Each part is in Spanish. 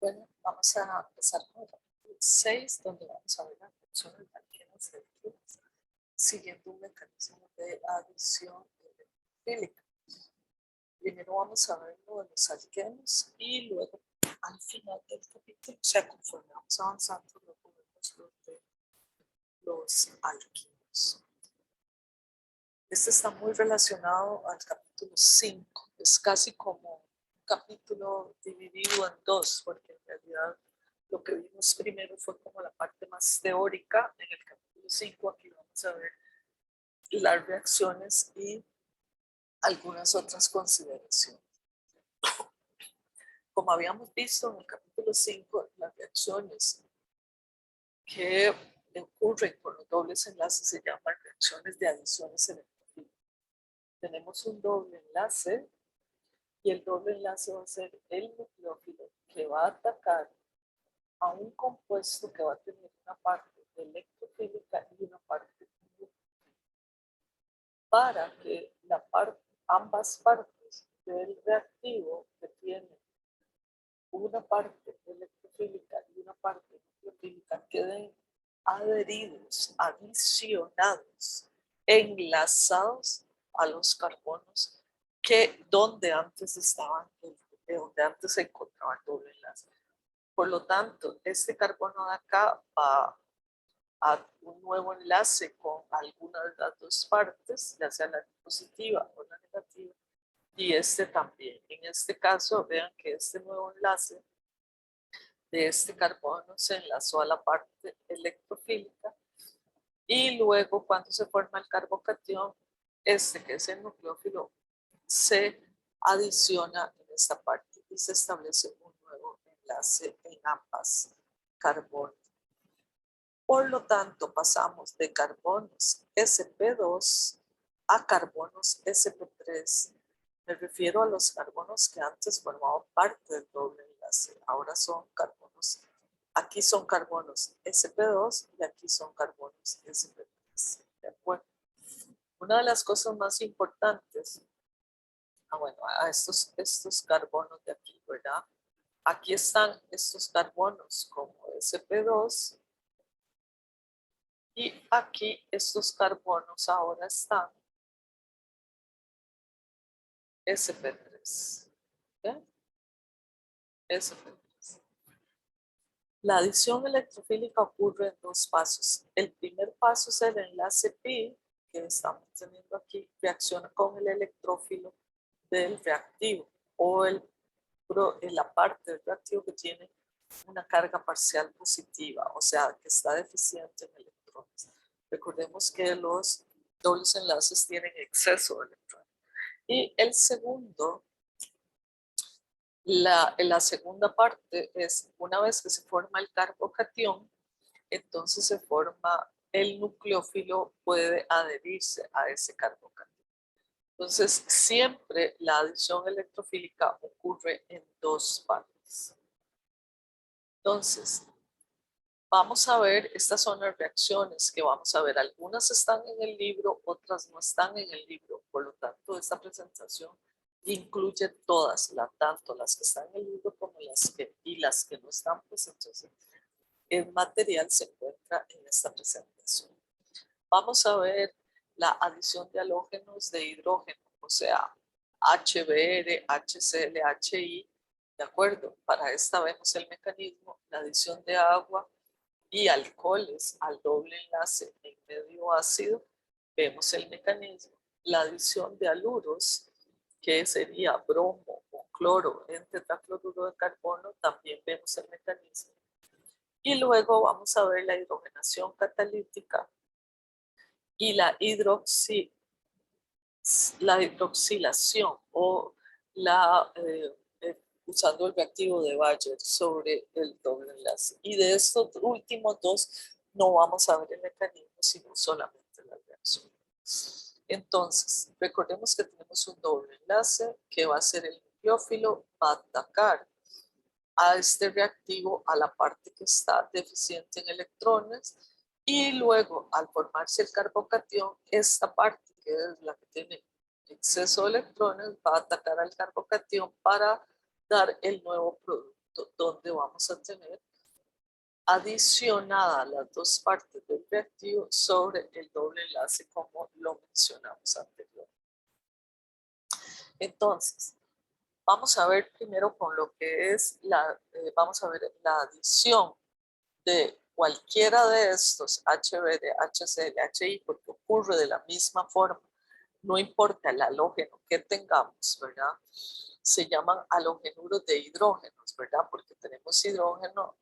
Bueno, vamos a empezar con el capítulo 6, donde vamos a ver las reacciones de alquenos y alquinos, siguiendo un mecanismo de adición electrofílica. Primero vamos a ver lo de los alquenos y luego al final del capítulo, o sea, conforme vamos avanzando, luego vemos lo de los alquinos. Este está muy relacionado al capítulo 5, es casi como un capítulo dividido en dos, porque en realidad lo que vimos primero fue como la parte más teórica. En el capítulo 5 aquí vamos a ver las reacciones y algunas otras consideraciones. Como habíamos visto en el capítulo 5, las reacciones que ocurren con los dobles enlaces se llaman reacciones de adiciones electrofílicas. Tenemos un doble enlace y el doble enlace va a ser el nucleófilo que va a atacar a un compuesto que va a tener una parte electrofílica y una parte nucleófila, para que ambas partes del reactivo que tiene una parte electrofílica y una parte nucleofílica queden adheridos, adicionados, enlazados a los carbonos que donde antes estaban, donde antes se encontraba el doble enlace. Por lo tanto, este carbono de acá va a un nuevo enlace con alguna de las dos partes, ya sea la positiva o la negativa, y este también. En este caso, vean que este nuevo enlace de este carbono se enlazó a la parte electrofílica y luego cuando se forma el carbocatión, este que es el nucleófilo se adiciona en esta parte y se establece un nuevo enlace en ambas carbonos. Por lo tanto, pasamos de carbonos sp2 a carbonos sp3. Me refiero a los carbonos que antes formaban parte del doble enlace. Ahora son carbonos, aquí son carbonos sp2 y aquí son carbonos sp3. ¿De acuerdo? Una de las cosas más importantes, bueno, a estos carbonos de aquí, ¿verdad? Aquí están estos carbonos como sp2 y aquí estos carbonos ahora están sp3. ¿Okay? sp3. La adición electrofílica ocurre en dos pasos. El primer paso es el enlace pi que estamos teniendo aquí, reacciona con el electrófilo del reactivo o la parte del reactivo que tiene una carga parcial positiva, o sea, que está deficiente en electrones. Recordemos que los dobles enlaces tienen exceso de electrones. Y el segundo, la segunda parte es una vez que se forma el carbocatión, entonces se forma el nucleófilo, puede adherirse a ese carbocatión. Entonces, siempre la adición electrofílica ocurre en dos partes. Entonces, vamos a ver, estas son las reacciones que vamos a ver. Algunas están en el libro, otras no están en el libro. Por lo tanto, esta presentación incluye todas, tanto las que están en el libro como las que no están, pues entonces el material se encuentra en esta presentación. Vamos a ver la adición de halógenos de hidrógeno, o sea, HBr, HCl, HI, ¿de acuerdo? Para esta vemos el mecanismo, la adición de agua y alcoholes al doble enlace en medio ácido, vemos el mecanismo, la adición de haluros, que sería bromo o cloro en tetracloruro de carbono, también vemos el mecanismo. Y luego vamos a ver la hidrogenación catalítica y la hidroxilación o usando el reactivo de Bayer sobre el doble enlace. Y de estos últimos dos no vamos a ver el mecanismo, sino solamente la reacción. Entonces, recordemos que tenemos un doble enlace que va a ser el nucleófilo, va a atacar a este reactivo, a la parte que está deficiente en electrones, y luego al formarse el carbocatión, esta parte que es la que tiene exceso de electrones va a atacar al carbocatión para dar el nuevo producto. punto donde vamos a tener adicionada las dos partes del reactivo sobre el doble enlace como lo mencionamos anteriormente. Entonces, vamos a ver primero con lo que es vamos a ver la adición de cualquiera de estos HBr, HCl, HI, porque ocurre de la misma forma, no importa el halógeno que tengamos, ¿verdad? Se llaman halogenuros de hidrógenos, ¿verdad? Porque tenemos hidrógeno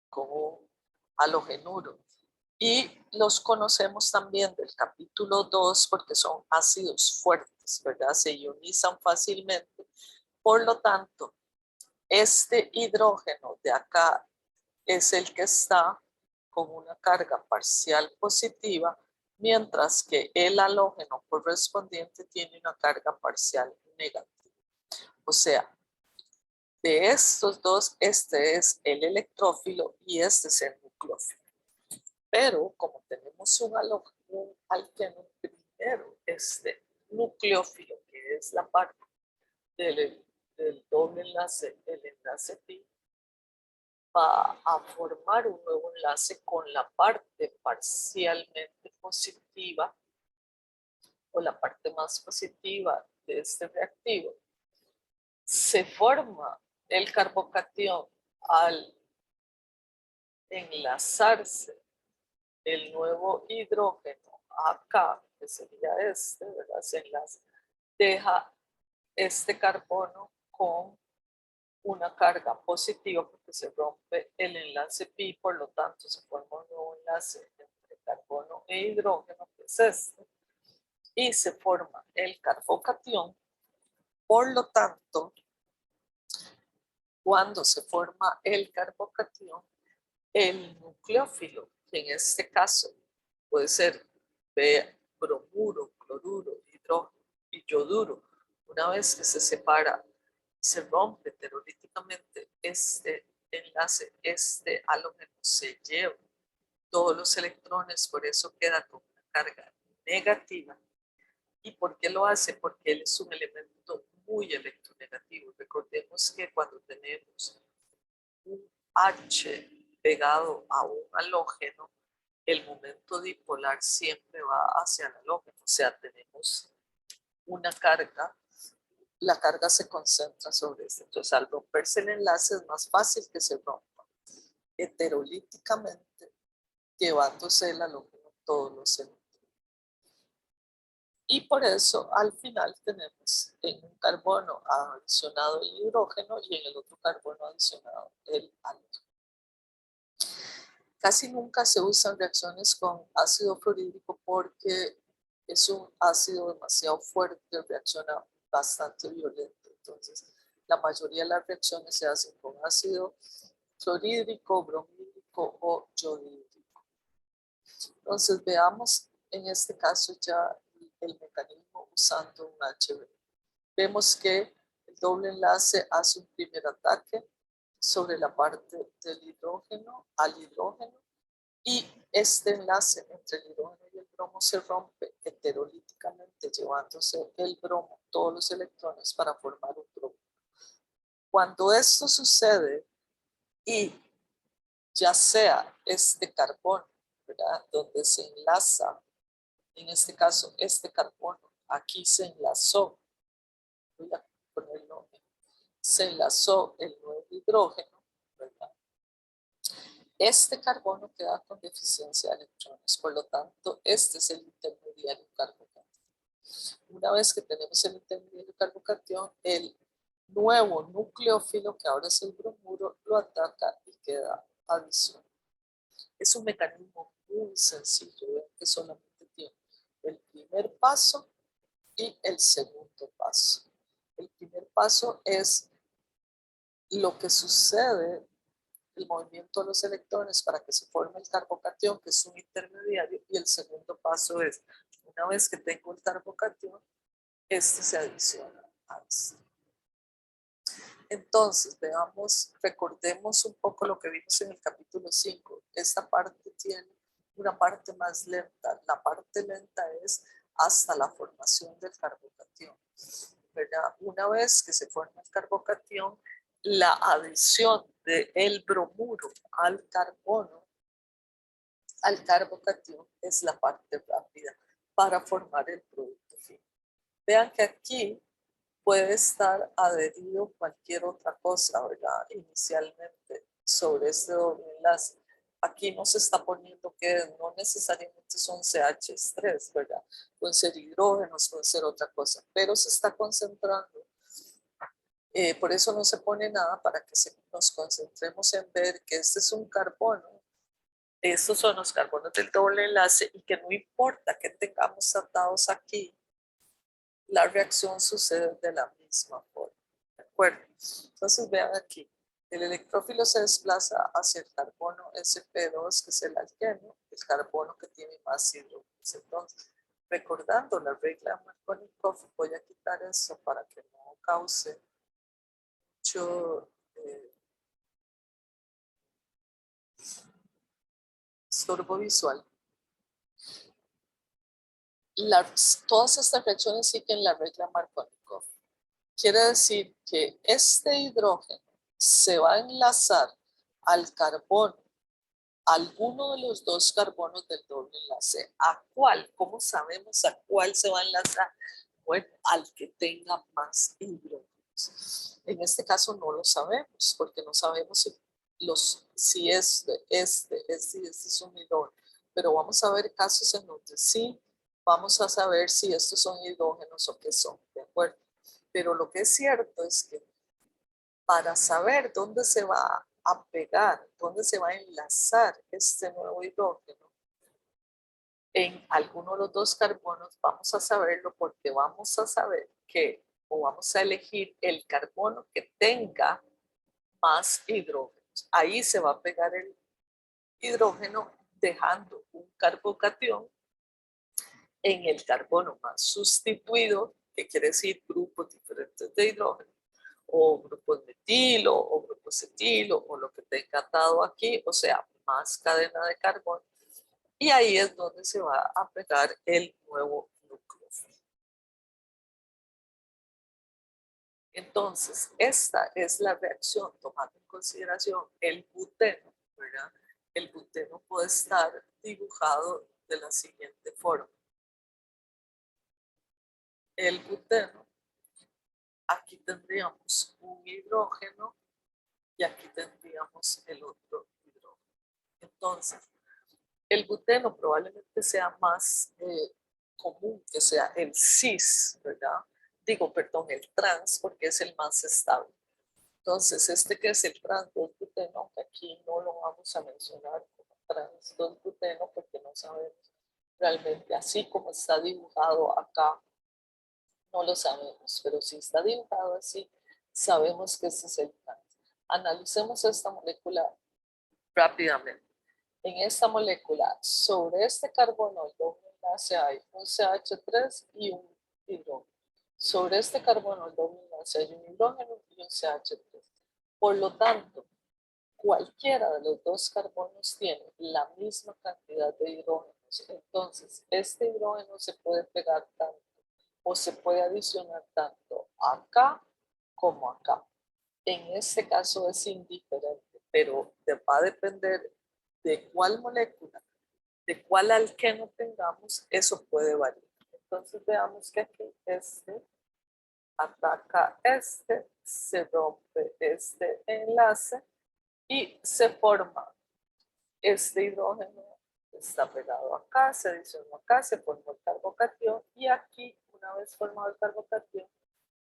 con un halogenuro. Y los conocemos también del capítulo 2 porque son ácidos fuertes, ¿verdad? Se ionizan fácilmente. Por lo tanto, este hidrógeno de acá es el que está con una carga parcial positiva, mientras que el halógeno correspondiente tiene una carga parcial negativa. O sea, de estos dos, este es el electrófilo y este es el nucleófilo. Pero como tenemos un alqueno primero, este nucleófilo, que es la parte del doble enlace, el enlace pi, va a formar un nuevo enlace con la parte parcialmente positiva o la parte más positiva de este reactivo. Se forma el carbocatión al enlazarse el nuevo hidrógeno acá, que sería este, ¿verdad? Se enlaza, deja este carbono con una carga positiva porque se rompe el enlace pi, por lo tanto se forma un nuevo enlace entre carbono e hidrógeno, que es este, y se forma el carbocatión. Por lo tanto, cuando se forma el carbocatión, el nucleófilo, que en este caso puede ser bromuro, cloruro, hidrógeno y yoduro, una vez que se separa, se rompe heterolíticamente este enlace, este halógeno se lleva todos los electrones, por eso queda con una carga negativa. ¿Y por qué lo hace? Porque él es un elemento muy electronegativo. Recordemos que cuando tenemos un H pegado a un halógeno, el momento dipolar siempre va hacia el halógeno. O sea, tenemos una carga, la carga se concentra sobre este. Entonces, al romperse el enlace es más fácil que se rompa heterolíticamente, llevándose el halógeno todos los electrones. Y por eso al final tenemos en un carbono adicionado el hidrógeno y en el otro carbono adicionado el halógeno. Casi nunca se usan reacciones con ácido fluorhídrico porque es un ácido demasiado fuerte, reacciona bastante violento. Entonces, la mayoría de las reacciones se hacen con ácido fluorhídrico, bromídrico o yodhídrico. Entonces, veamos en este caso ya el mecanismo usando un HB. Vemos que el doble enlace hace un primer ataque sobre la parte del hidrógeno al hidrógeno y este enlace entre el hidrógeno y el bromo se rompe heterolíticamente, llevándose el bromo, todos los electrones, para formar un bromo. Cuando esto sucede y ya sea este carbono, ¿verdad? Donde se enlaza, en este caso este carbono, aquí se enlazó, voy a ponerlo, se enlazó el nuevo hidrógeno, ¿verdad? Este carbono queda con deficiencia de electrones, por lo tanto, este es el intermediario carbocatión. Una vez que tenemos el intermediario carbocatión, el nuevo nucleófilo, que ahora es el bromuro, lo ataca y queda adicional. Es un mecanismo muy sencillo, ¿ven? Que solamente tiene el primer paso y el segundo paso. El primer paso es lo que sucede, el movimiento de los electrones para que se forme el carbocatión, que es un intermediario, y el segundo paso es, una vez que tengo el carbocatión, este se adiciona a este. Entonces, veamos, recordemos un poco lo que vimos en el capítulo 5. Esta parte tiene una parte más lenta. La parte lenta es hasta la formación del carbocatión, ¿verdad? Una vez que se forma el carbocatión, la adición del bromuro al carbocatión es la parte rápida para formar el producto final. Vean que aquí puede estar adherido cualquier otra cosa, ¿verdad? Inicialmente sobre este doble enlace. Aquí no se está poniendo que no necesariamente son CH3, ¿verdad? Pueden ser hidrógenos, pueden ser otra cosa, pero se está concentrando. Por eso no se pone nada para que nos concentremos en ver que este es un carbono. Estos son los carbonos del doble enlace y que no importa que tengamos atados aquí, la reacción sucede de la misma forma. ¿De acuerdo? Entonces vean aquí, el electrófilo se desplaza hacia el carbono sp2, que es el alqueno, el carbono que tiene más hidrógenos. Entonces, recordando la regla de Markovnikov, voy a quitar eso para que no cause mucho estorbo visual. Todas estas reacciones siguen la regla Markovnikov. Quiere decir que este hidrógeno se va a enlazar al carbono, alguno de los dos carbonos del doble enlace. ¿A cuál? ¿Cómo sabemos a cuál se va a enlazar? Bueno, al que tenga más hidrógenos. En este caso no lo sabemos, porque no sabemos si este es un hidrógeno. Pero vamos a ver casos en donde sí vamos a saber si estos son hidrógenos o qué son, ¿de acuerdo? Pero lo que es cierto es que para saber dónde se va a pegar, dónde se va a enlazar este nuevo hidrógeno en alguno de los dos carbonos, vamos a saberlo porque vamos a saber que, o vamos a elegir el carbono que tenga más hidrógenos. Ahí se va a pegar el hidrógeno dejando un carbocatión en el carbono más sustituido, que quiere decir grupos diferentes de hidrógeno, o grupos metilo, o grupos etilo, o lo que tenga atado aquí, o sea, más cadena de carbono. Y ahí es donde se va a pegar el nuevo núcleo. Entonces, esta es la reacción tomando en consideración el buteno, ¿verdad? El buteno puede estar dibujado de la siguiente forma. El buteno, aquí tendríamos un hidrógeno y aquí tendríamos el otro hidrógeno. Entonces, el buteno probablemente sea más común que sea el cis, ¿verdad? Digo, perdón, el trans, porque es el más estable. Entonces, este que es el trans 2-buteno, aunque aquí no lo vamos a mencionar como trans 2-buteno, porque no sabemos realmente, así como está dibujado acá, no lo sabemos, pero si está dibujado así, sabemos que este es el trans. Analicemos esta molécula rápidamente. En esta molécula, sobre este carbono, el doble enlace hay un CH3 y un hidrógeno. Sobre este carbono, el doble enlace hay un hidrógeno y un CH3. Por lo tanto, cualquiera de los dos carbonos tiene la misma cantidad de hidrógenos. Entonces, este hidrógeno se puede pegar tanto o se puede adicionar tanto acá como acá. En este caso es indiferente, pero va a depender de cuál molécula, de cuál alqueno tengamos, eso puede variar. Entonces veamos que aquí este ataca este, se rompe este enlace y se forma este hidrógeno, está pegado acá, se adicionó acá, se formó el carbocatión y aquí, una vez formado el carbocatión,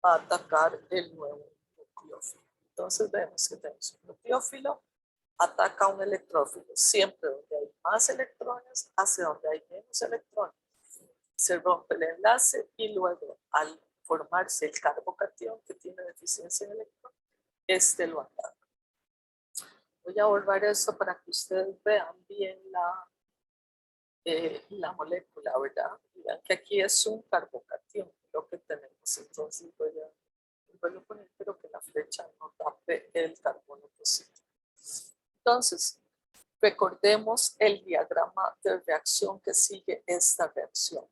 va a atacar el nuevo nucleófilo. Entonces vemos que tenemos un nucleófilo, ataca un electrófilo, siempre donde hay más electrones hacia donde hay menos electrones. Se rompe el enlace y luego al formarse el carbocatión que tiene deficiencia en electrón, este lo ataca. Voy a volver esto para que ustedes vean bien la molécula, ¿verdad? Y vean que aquí es un carbocatión lo que tenemos. Entonces voy a poner, pero que la flecha no tape el carbono positivo. Entonces, recordemos el diagrama de reacción que sigue esta reacción.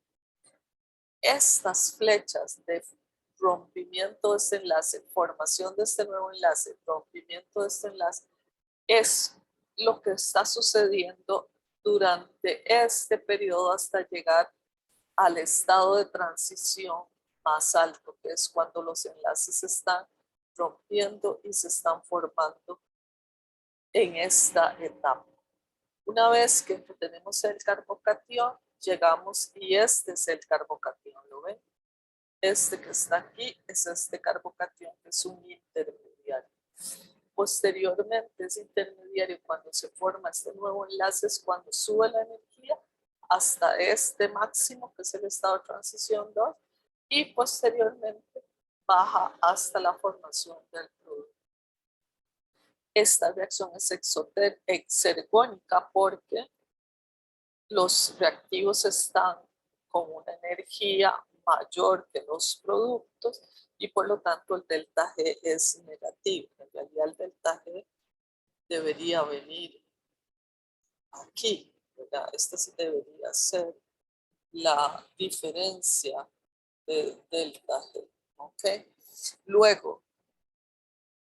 Estas flechas rompimiento de este enlace, formación de este nuevo enlace, rompimiento de este enlace, es lo que está sucediendo durante este periodo hasta llegar al estado de transición más alto, que es cuando los enlaces se están rompiendo y se están formando en esta etapa. Una vez que tenemos el carbocatión, llegamos y este es el carbocatión, ¿lo ven? Este que está aquí es este carbocatión, que es un intermediario. Posteriormente, ese intermediario, cuando se forma este nuevo enlace, es cuando sube la energía hasta este máximo, que es el estado de transición 2, y posteriormente baja hasta la formación del producto. Esta reacción es exergónica porque los reactivos están con una energía mayor que los productos y por lo tanto el delta G es negativo. En realidad el delta G debería venir aquí, ¿verdad? Esta sí debería ser la diferencia de delta G, ¿ok? Luego,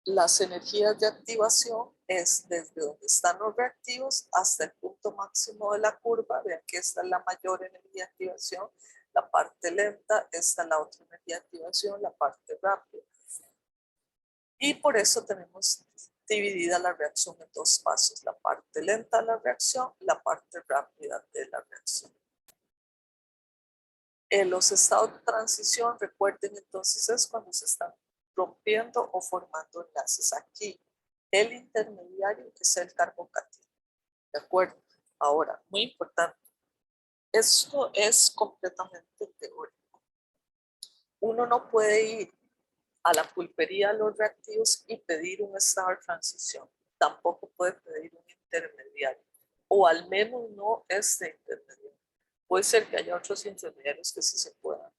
las energías de activación es desde donde están los reactivos hasta el punto máximo de la curva. Vean que esta es la mayor energía de activación, la parte lenta, esta es la otra energía de activación, la parte rápida. Y por eso tenemos dividida la reacción en dos pasos, la parte lenta de la reacción, la parte rápida de la reacción. En los estados de transición, recuerden entonces, es cuando se están rompiendo o formando enlaces. Aquí el intermediario es el carbocatión. ¿De acuerdo? Ahora, muy importante, esto es completamente teórico. Uno no puede ir a la pulpería de los reactivos y pedir un estado de transición. Tampoco puede pedir un intermediario, o al menos no este intermediario. Puede ser que haya otros intermediarios que sí se puedan,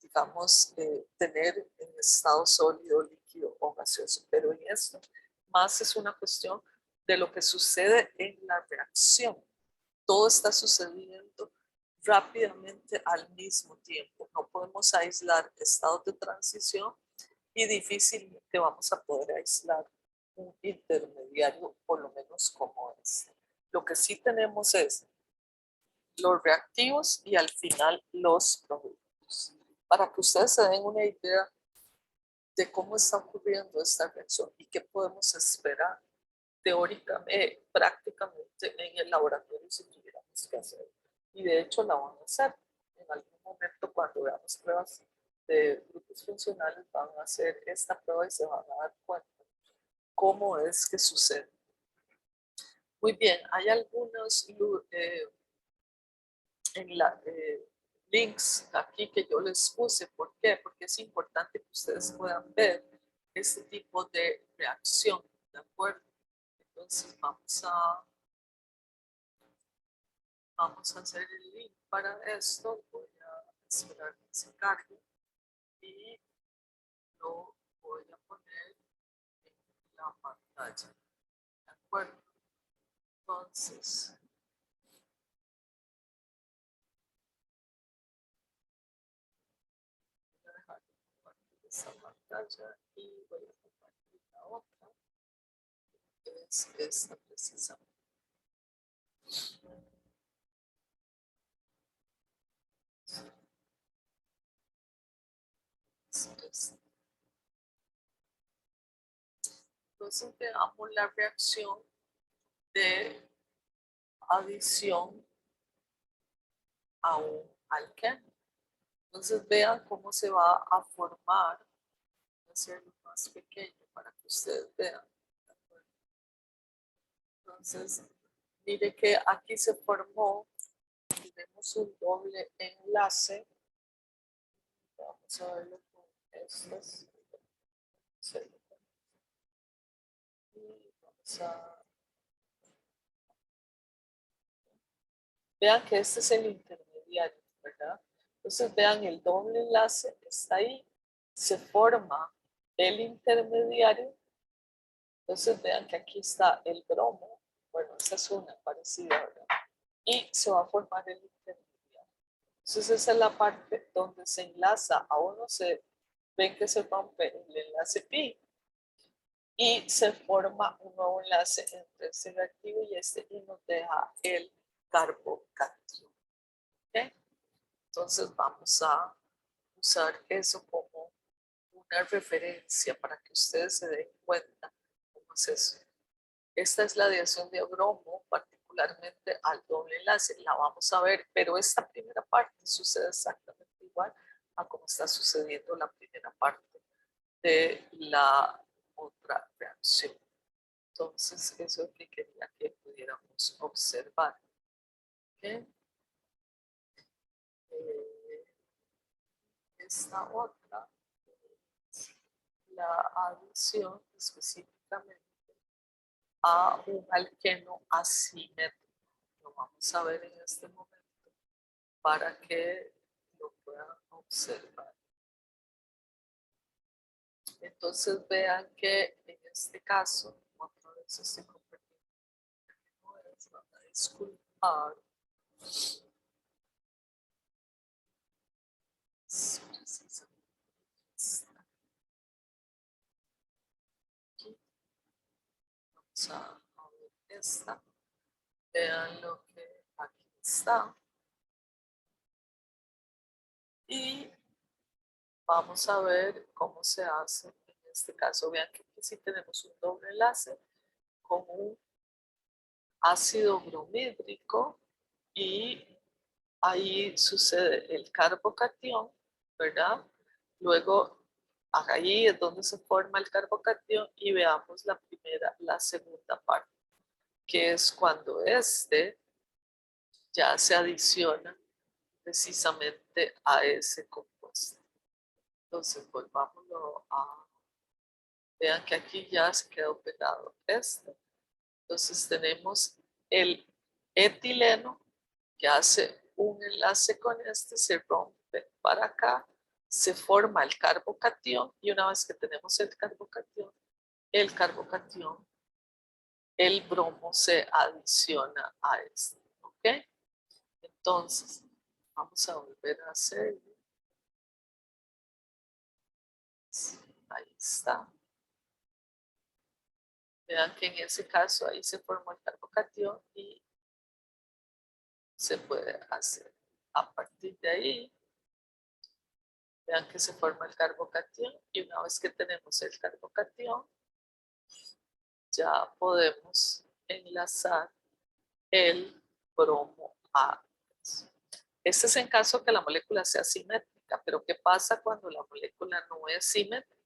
digamos, tener en estado sólido, líquido o gaseoso, pero en esto más es una cuestión de lo que sucede en la reacción. Todo está sucediendo rápidamente al mismo tiempo. No podemos aislar estados de transición y difícilmente vamos a poder aislar un intermediario, por lo menos como este. Lo que sí tenemos es los reactivos y al final los productos. Para que ustedes se den una idea de cómo está ocurriendo esta reacción y qué podemos esperar teóricamente, prácticamente en el laboratorio si tuviéramos que hacer. Y de hecho la van a hacer. En algún momento cuando veamos pruebas de grupos funcionales van a hacer esta prueba y se van a dar cuenta cómo es que sucede. Muy bien, hay algunos links aquí que yo les puse. ¿Por qué? Porque es importante que ustedes puedan ver este tipo de reacción, ¿de acuerdo? Entonces vamos a hacer el link para esto. Voy a esperar que se cargue y lo voy a poner en la pantalla, ¿de acuerdo? Entonces, voy a dejar de compartir esta pantalla y voy a compartir la otra, que es esta precisamente. Entonces veamos la reacción de adición a un alqueno. Entonces vean cómo se va a formar. Voy a hacerlo más pequeño para que ustedes vean. Entonces, mire que aquí se formó, tenemos un doble enlace. Vamos a verlo con estos. Y vamos a... Vean que este es el intermediario, ¿verdad? Entonces vean, el doble enlace está ahí, se forma el intermediario. Entonces vean que aquí está el bromo, bueno, esta es una parecida, ¿verdad? Y se va a formar el intermediario. Entonces esa es la parte donde se enlaza, aún no se ven que se rompe el enlace pi y se forma un nuevo enlace entre este reactivo y este y nos deja el carbocatión. ¿Okay? Entonces vamos a usar eso como una referencia para que ustedes se den cuenta cómo es eso. Esta es la adición de bromo, particularmente al doble enlace. La vamos a ver, pero esta primera parte sucede exactamente igual a como está sucediendo la primera parte de la otra reacción. Entonces, eso es lo que quería que pudiéramos observar. ¿Okay? Esta otra, la adición específicamente a un alqueno asimétrico. Lo vamos a ver en este momento para que lo puedan observar. Entonces vean que en este caso, otra vez estoy compartiendo, van a disculpar. Aquí. Vamos a ver esta. Vean lo que aquí está. Y vamos a ver cómo se hace en este caso. Vean que aquí sí tenemos un doble enlace con un ácido bromídrico y ahí sucede el carbocatión, ¿verdad? Luego, ahí es donde se forma el carbocatión y veamos la segunda parte, que es cuando este ya se adiciona precisamente a ese compuesto. Entonces, volvámoslo a... Vean que aquí ya se quedó pegado este. Entonces tenemos el etileno que hace un enlace con este, se rompe para acá, se forma el carbocatión y una vez que tenemos el carbocatión, el bromo se adiciona a este. ¿Ok? Entonces, vamos a volver a hacerlo. Ahí está. Vean que en ese caso ahí se formó el carbocatión y se puede hacer. A partir de ahí, vean que se forma el carbocatión y una vez que tenemos el carbocatión, ya podemos enlazar el bromo a. Este es en caso que la molécula sea simétrica, pero ¿qué pasa cuando la molécula no es simétrica?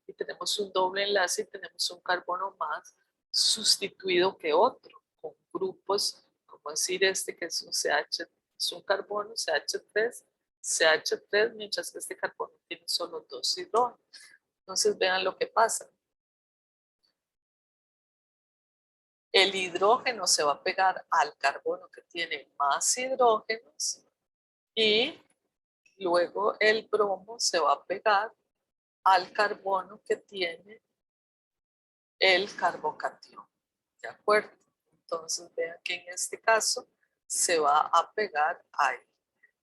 Y tenemos un doble enlace y tenemos un carbono más sustituido que otro, con grupos, como decir este que es un CH, es un carbono CH3, CH3, mientras que este carbono tiene solo 2 hidrógenos. Entonces vean lo que pasa. El hidrógeno se va a pegar al carbono que tiene más hidrógenos y luego el bromo se va a pegar al carbono que tiene el carbocatión. ¿De acuerdo? Entonces vean que en este caso se va a pegar ahí.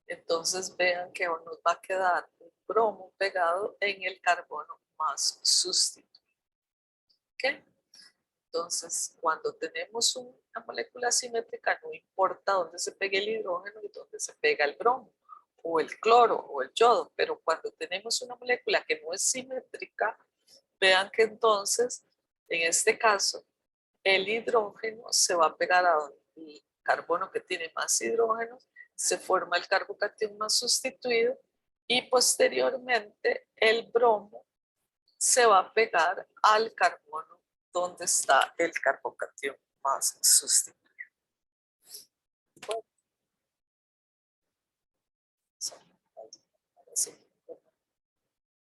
Entonces vean que nos va a quedar un bromo pegado en el carbono más sustituido. ¿Ok? Entonces, cuando tenemos una molécula simétrica, no importa dónde se pegue el hidrógeno y dónde se pega el bromo, o el cloro, o el yodo, pero cuando tenemos una molécula que no es simétrica, vean que entonces, en este caso, el hidrógeno se va a pegar a el carbono que tiene más hidrógenos, se forma el carbocatión más sustituido y posteriormente el bromo se va a pegar al carbono donde está el carbocatión más sustituido. Bueno,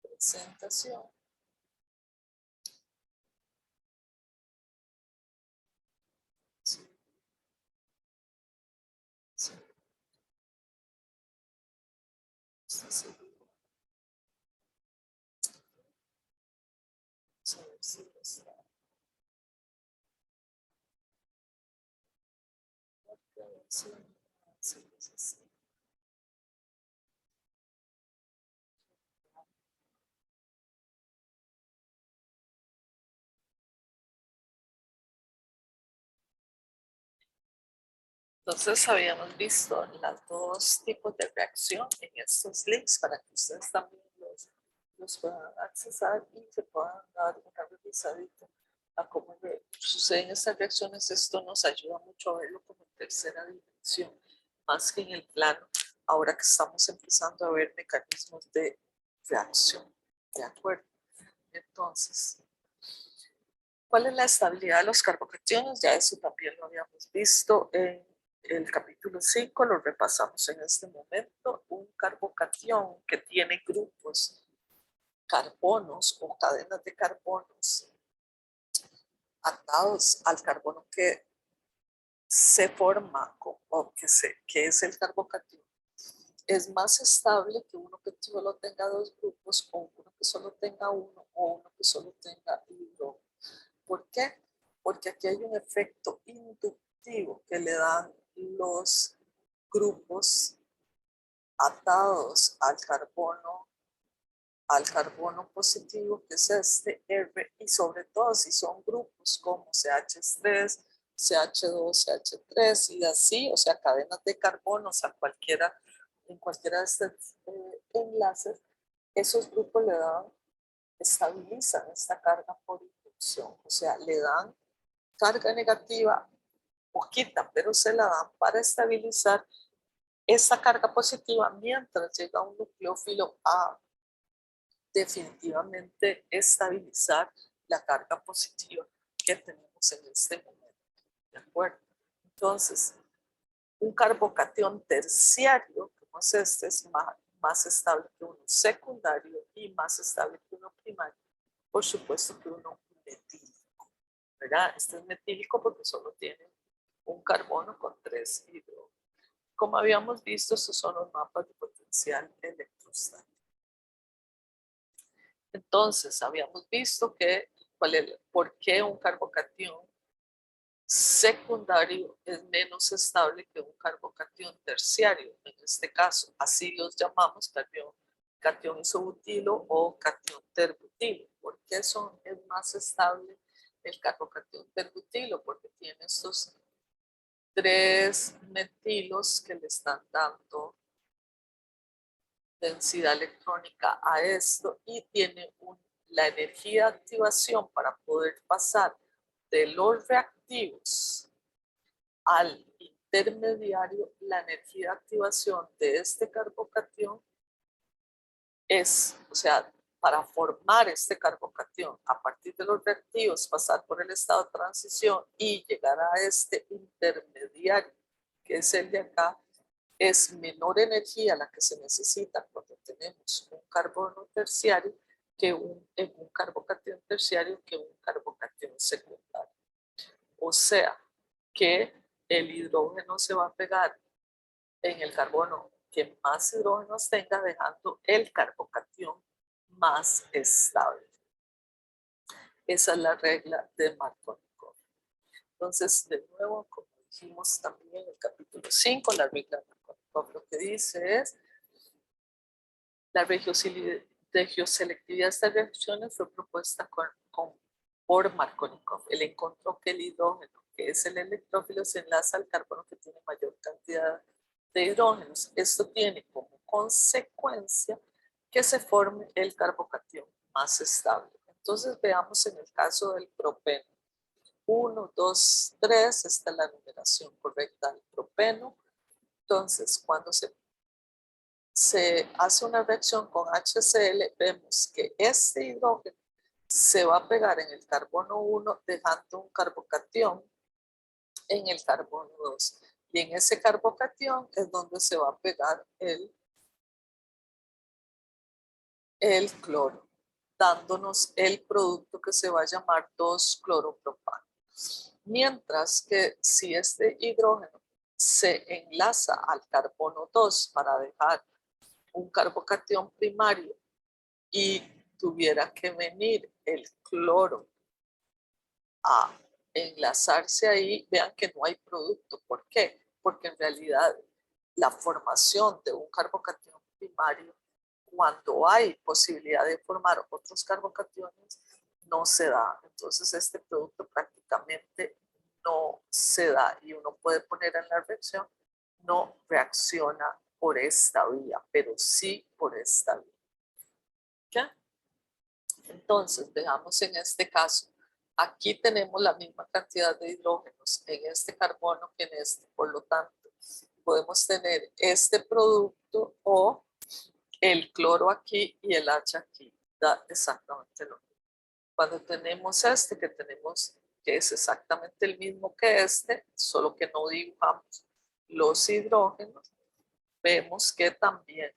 presentación. Sí, sí, sí, sí. Sí, sí, está. Sí, sí, sí, sí. Entonces habíamos visto los dos tipos de reacción en estos links para que ustedes también los puedan accesar y se puedan dar una revisadita a cómo suceden estas reacciones. Esto nos ayuda mucho a verlo como en tercera dimensión, más que en el plano, ahora que estamos empezando a ver mecanismos de reacción. ¿De acuerdo? Entonces, ¿cuál es la estabilidad de los carbocationes? Ya eso también lo habíamos visto en el capítulo 5, lo repasamos en este momento. Un carbocatión que tiene grupos carbonos o cadenas de carbonos atados al carbono que se forma o que es el carbocatión, es más estable que uno que solo tenga dos grupos o uno que solo tenga uno o uno que solo tenga hidrógeno. ¿Por qué? Porque aquí hay un efecto inductivo que le dan los grupos atados al carbono positivo, que es este R, y sobre todo si son grupos como CH3, CH2, CH3 y así, o sea, cadenas de carbonos en cualquiera de estos enlaces, esos grupos le dan, estabilizan esta carga por inducción, o sea, le dan carga negativa, poquita, pero se la dan para estabilizar esta carga positiva mientras llega un nucleófilo a definitivamente estabilizar la carga positiva que tenemos en este momento. ¿De acuerdo? Entonces, un carbocatión terciario, como es este, es más estable que uno secundario y más estable que uno primario, por supuesto que uno metílico, ¿verdad? Este es metílico porque solo tiene un carbono con 3 hidrógenos. Como habíamos visto, estos son los mapas de potencial electrostático. Entonces, habíamos visto que por qué un carbocatión secundario es menos estable que un carbocatión terciario. En este caso, así los llamamos catión isobutilo o catión terbutilo. ¿Por qué es más estable el carbocatión terbutilo? Porque tiene estos 3 metilos que le están dando densidad electrónica a esto y tiene la energía de activación para poder pasar de los reactivos al intermediario. La energía de activación de este carbocatión es, o sea, para formar este carbocatión a partir de los reactivos, pasar por el estado de transición y llegar a este intermediario, que es el de acá, es menor energía la que se necesita cuando tenemos un carbono terciario en un carbocatión terciario que un carbocatión secundario. O sea, que el hidrógeno se va a pegar en el carbono que más hidrógenos tenga, dejando el carbocatión más estable. Esa es la regla de Markovnikov. Entonces, de nuevo, como dijimos también en el capítulo 5, la regla de Markovnikov lo que dice es la regioselectividad de estas reacciones fue propuesta por Markovnikov. Él encontró que el hidrógeno, que es el electrófilo, se enlaza al carbono que tiene mayor cantidad de hidrógenos. Esto tiene como consecuencia que se forme el carbocatión más estable. Entonces veamos en el caso del propeno. 1, 2, 3, esta es la numeración correcta del propeno. Entonces, cuando se hace una reacción con HCl, vemos que este hidrógeno se va a pegar en el carbono 1, dejando un carbocatión en el carbono 2. Y en ese carbocatión es donde se va a pegar el cloro, dándonos el producto que se va a llamar 2-cloropropano. Mientras que si este hidrógeno se enlaza al carbono 2 para dejar un carbocatión primario y tuviera que venir el cloro a enlazarse ahí, vean que no hay producto. ¿Por qué? Porque en realidad la formación de un carbocatión primario, cuando hay posibilidad de formar otros carbocationes, no se da. Entonces este producto prácticamente no se da y uno puede poner en la reacción, no reacciona por esta vía, pero sí por esta vía. ¿Ok? Entonces, veamos en este caso, aquí tenemos la misma cantidad de hidrógenos en este carbono que en este, por lo tanto, podemos tener este producto o el cloro aquí y el H aquí, da exactamente lo mismo. Cuando tenemos este, que tenemos que es exactamente el mismo que este, solo que no dibujamos los hidrógenos, vemos que también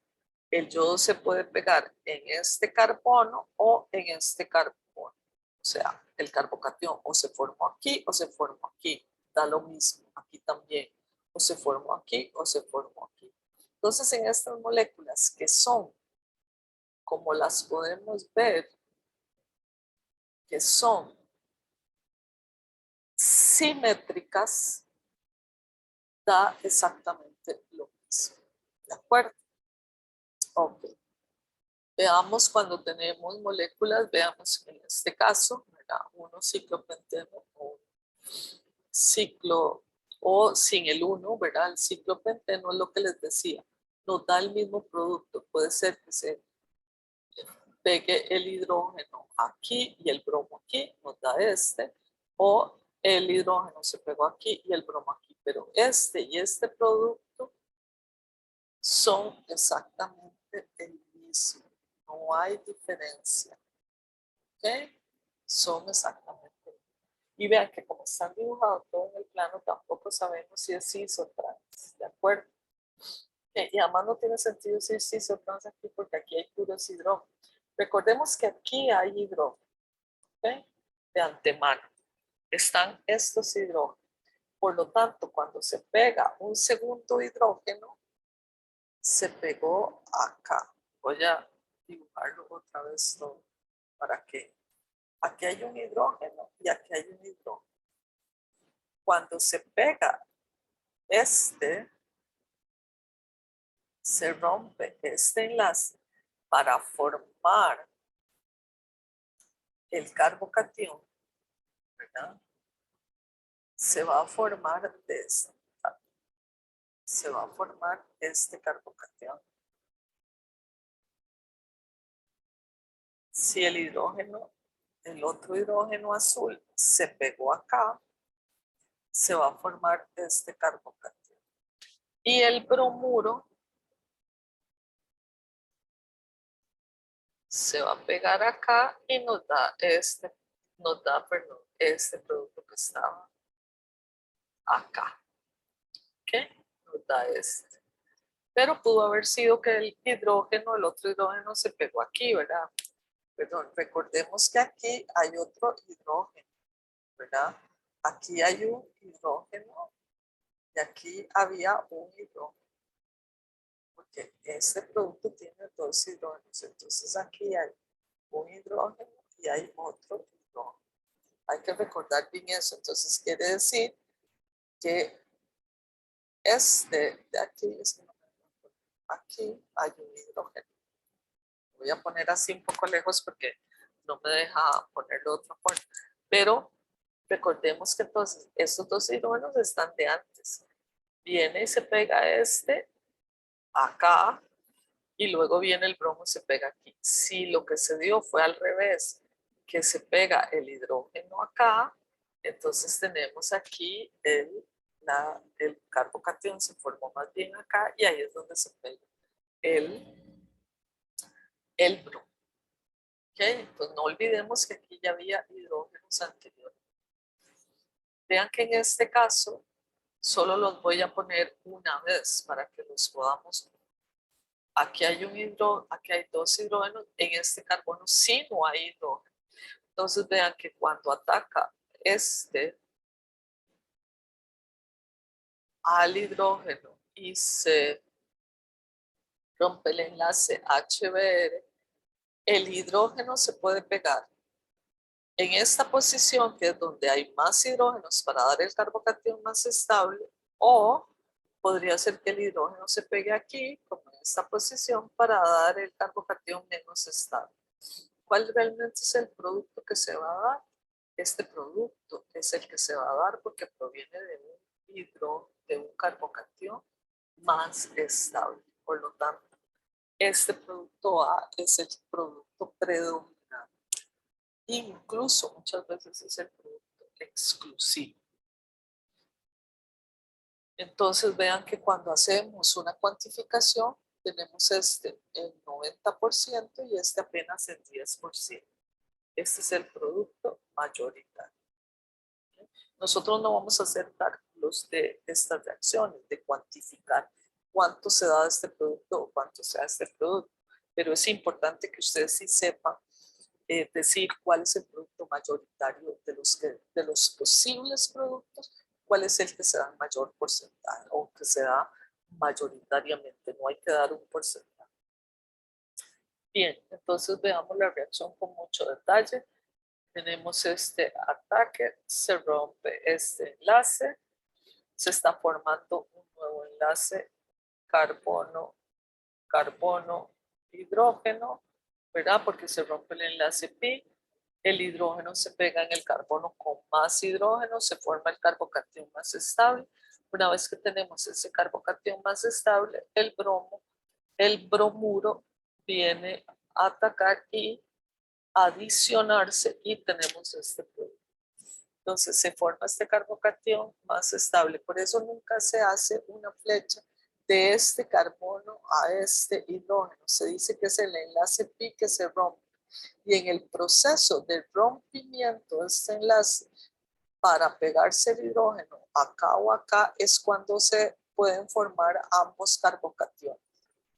el yodo se puede pegar en este carbono o en este carbono. O sea, el carbocatión o se formó aquí o se formó aquí. Da lo mismo, aquí también. O se formó aquí o se formó aquí. Entonces, en estas moléculas que son, como las podemos ver, que son simétricas, da exactamente lo mismo. ¿De acuerdo? Ok. Veamos cuando tenemos moléculas, veamos en este caso, ¿verdad? Uno ciclopenteno o ciclo, o sin el 1, ¿verdad? El ciclopenteno es lo que les decía, nos da el mismo producto. Puede ser que se pegue el hidrógeno aquí y el bromo aquí, nos da este, o el hidrógeno se pegó aquí y el bromo aquí, pero este y este producto son exactamente el mismo, no hay diferencia, ¿ok? Son exactamente. Y vean que como están dibujados todo en el plano, tampoco sabemos si es cis o trans, ¿de acuerdo? Y además no tiene sentido decir cis o trans aquí porque aquí hay puros hidrógenos. Recordemos que aquí hay hidrógeno, ¿ok? De antemano. Están estos hidrógenos. Por lo tanto, cuando se pega un segundo hidrógeno, se pegó acá. Voy a dibujarlo otra vez todo para que aquí hay un hidrógeno y aquí hay un hidrógeno. Cuando se pega este, se rompe este enlace para formar el carbocatión, ¿verdad? Se va a formar de esta. Se va a formar este carbocatión. Si el hidrógeno, el otro hidrógeno azul se pegó acá, se va a formar este carbocatión. Y el bromuro se va a pegar acá y nos da este producto que estaba acá. ¿Ok? Nos da este. Pero pudo haber sido que el hidrógeno, el otro hidrógeno se pegó aquí, ¿verdad? Perdón, recordemos que aquí hay otro hidrógeno, ¿verdad? Aquí hay un hidrógeno y aquí había un hidrógeno. Porque este producto tiene dos hidrógenos. Entonces aquí hay un hidrógeno y hay otro hidrógeno. Hay que recordar bien eso. Entonces quiere decir que este de aquí, aquí hay un hidrógeno. Voy a poner así un poco lejos porque no me deja ponerlo de otra forma. Pero recordemos que entonces estos dos hidrógenos están de antes. Viene y se pega este acá y luego viene el bromo y se pega aquí. Si lo que se dio fue al revés, que se pega el hidrógeno acá, entonces tenemos aquí el carbocatión se formó más bien acá y ahí es donde se pega el bromo. ¿Okay? Entonces no olvidemos que aquí ya había hidrógenos anteriores. Vean que en este caso solo los voy a poner una vez para que los podamos. Aquí hay aquí hay dos hidrógenos, en este carbono sí no hay hidrógeno. Entonces vean que cuando ataca este al hidrógeno y se rompe el enlace HBr, el hidrógeno se puede pegar en esta posición, que es donde hay más hidrógenos para dar el carbocatión más estable, o podría ser que el hidrógeno se pegue aquí, como en esta posición, para dar el carbocatión menos estable. ¿Cuál realmente es el producto que se va a dar? Este producto es el que se va a dar porque proviene de un de un carbocatión más estable. Por lo tanto, este producto A es el producto predominante. Incluso muchas veces es el producto exclusivo. Entonces vean que cuando hacemos una cuantificación, tenemos este el 90% y este apenas el 10%. Este es el producto mayoritario. Nosotros no vamos a hacer cálculos de estas reacciones, de cuantificar cuánto se da de este producto o cuánto se da de este producto, pero es importante que ustedes sí sepan decir cuál es el producto mayoritario de los posibles productos, cuál es el que se da en mayor porcentaje o que se da mayoritariamente, no hay que dar un porcentaje. Bien, entonces veamos la reacción con mucho detalle. Tenemos este ataque, se rompe este enlace, se está formando un nuevo enlace carbono, carbono, hidrógeno, ¿verdad? Porque se rompe el enlace pi, el hidrógeno se pega en el carbono con más hidrógeno, se forma el carbocatión más estable. Una vez que tenemos ese carbocatión más estable, el bromuro viene a atacar y adicionarse y tenemos este producto. Entonces se forma este carbocatión más estable. Por eso nunca se hace una flecha de este carbono a este hidrógeno. Se dice que es el enlace pi que se rompe. Y en el proceso de rompimiento de este enlace para pegarse el hidrógeno acá o acá es cuando se pueden formar ambos carbocationes.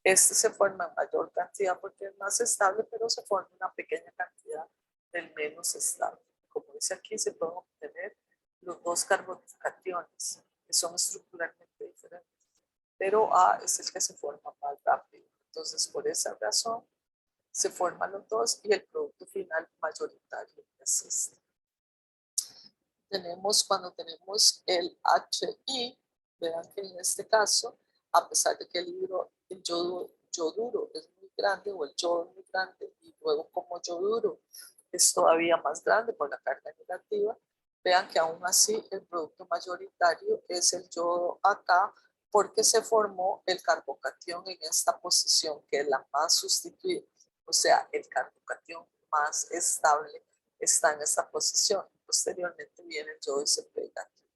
Este se forma en mayor cantidad porque es más estable, pero se forma una pequeña cantidad del menos estable. Como dice aquí, se pueden obtener los dos carbocationes, que son estructuralmente diferentes, pero A es el que se forma más rápido. Entonces, por esa razón, se forman los dos y el producto final mayoritario es este. Cuando tenemos el HI, vean que en este caso, a pesar de que el yoduro es muy grande o el yodo es muy grande y luego como yoduro es todavía más grande por la carga negativa, vean que aún así el producto mayoritario es el yodo acá porque se formó el carbocatión en esta posición que es la más sustituida, o sea, el carbocatión más estable está en esta posición. Posteriormente viene el yodo y se pega aquí.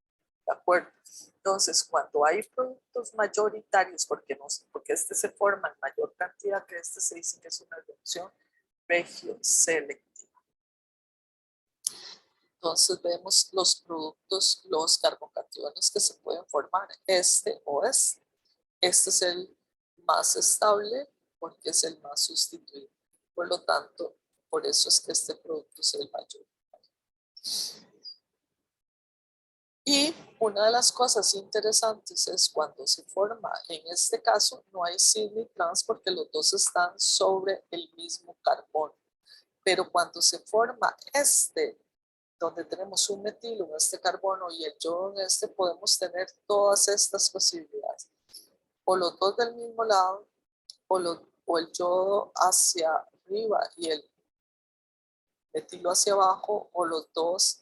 ¿De acuerdo? Entonces, cuando hay productos mayoritarios, porque este se forma en mayor cantidad que este, se dice que es una reacción regioselectiva. Entonces vemos los productos, los carbocationes que se pueden formar, este o este. Este es el más estable porque es el más sustituido. Por lo tanto, por eso es que este producto es el mayor. Y una de las cosas interesantes es cuando se forma, en este caso no hay cis ni trans porque los dos están sobre el mismo carbono. Pero cuando se forma donde tenemos un metilo en este carbono y el yodo en este, podemos tener todas estas posibilidades. O los dos del mismo lado, o el yodo hacia arriba y el metilo hacia abajo, o los dos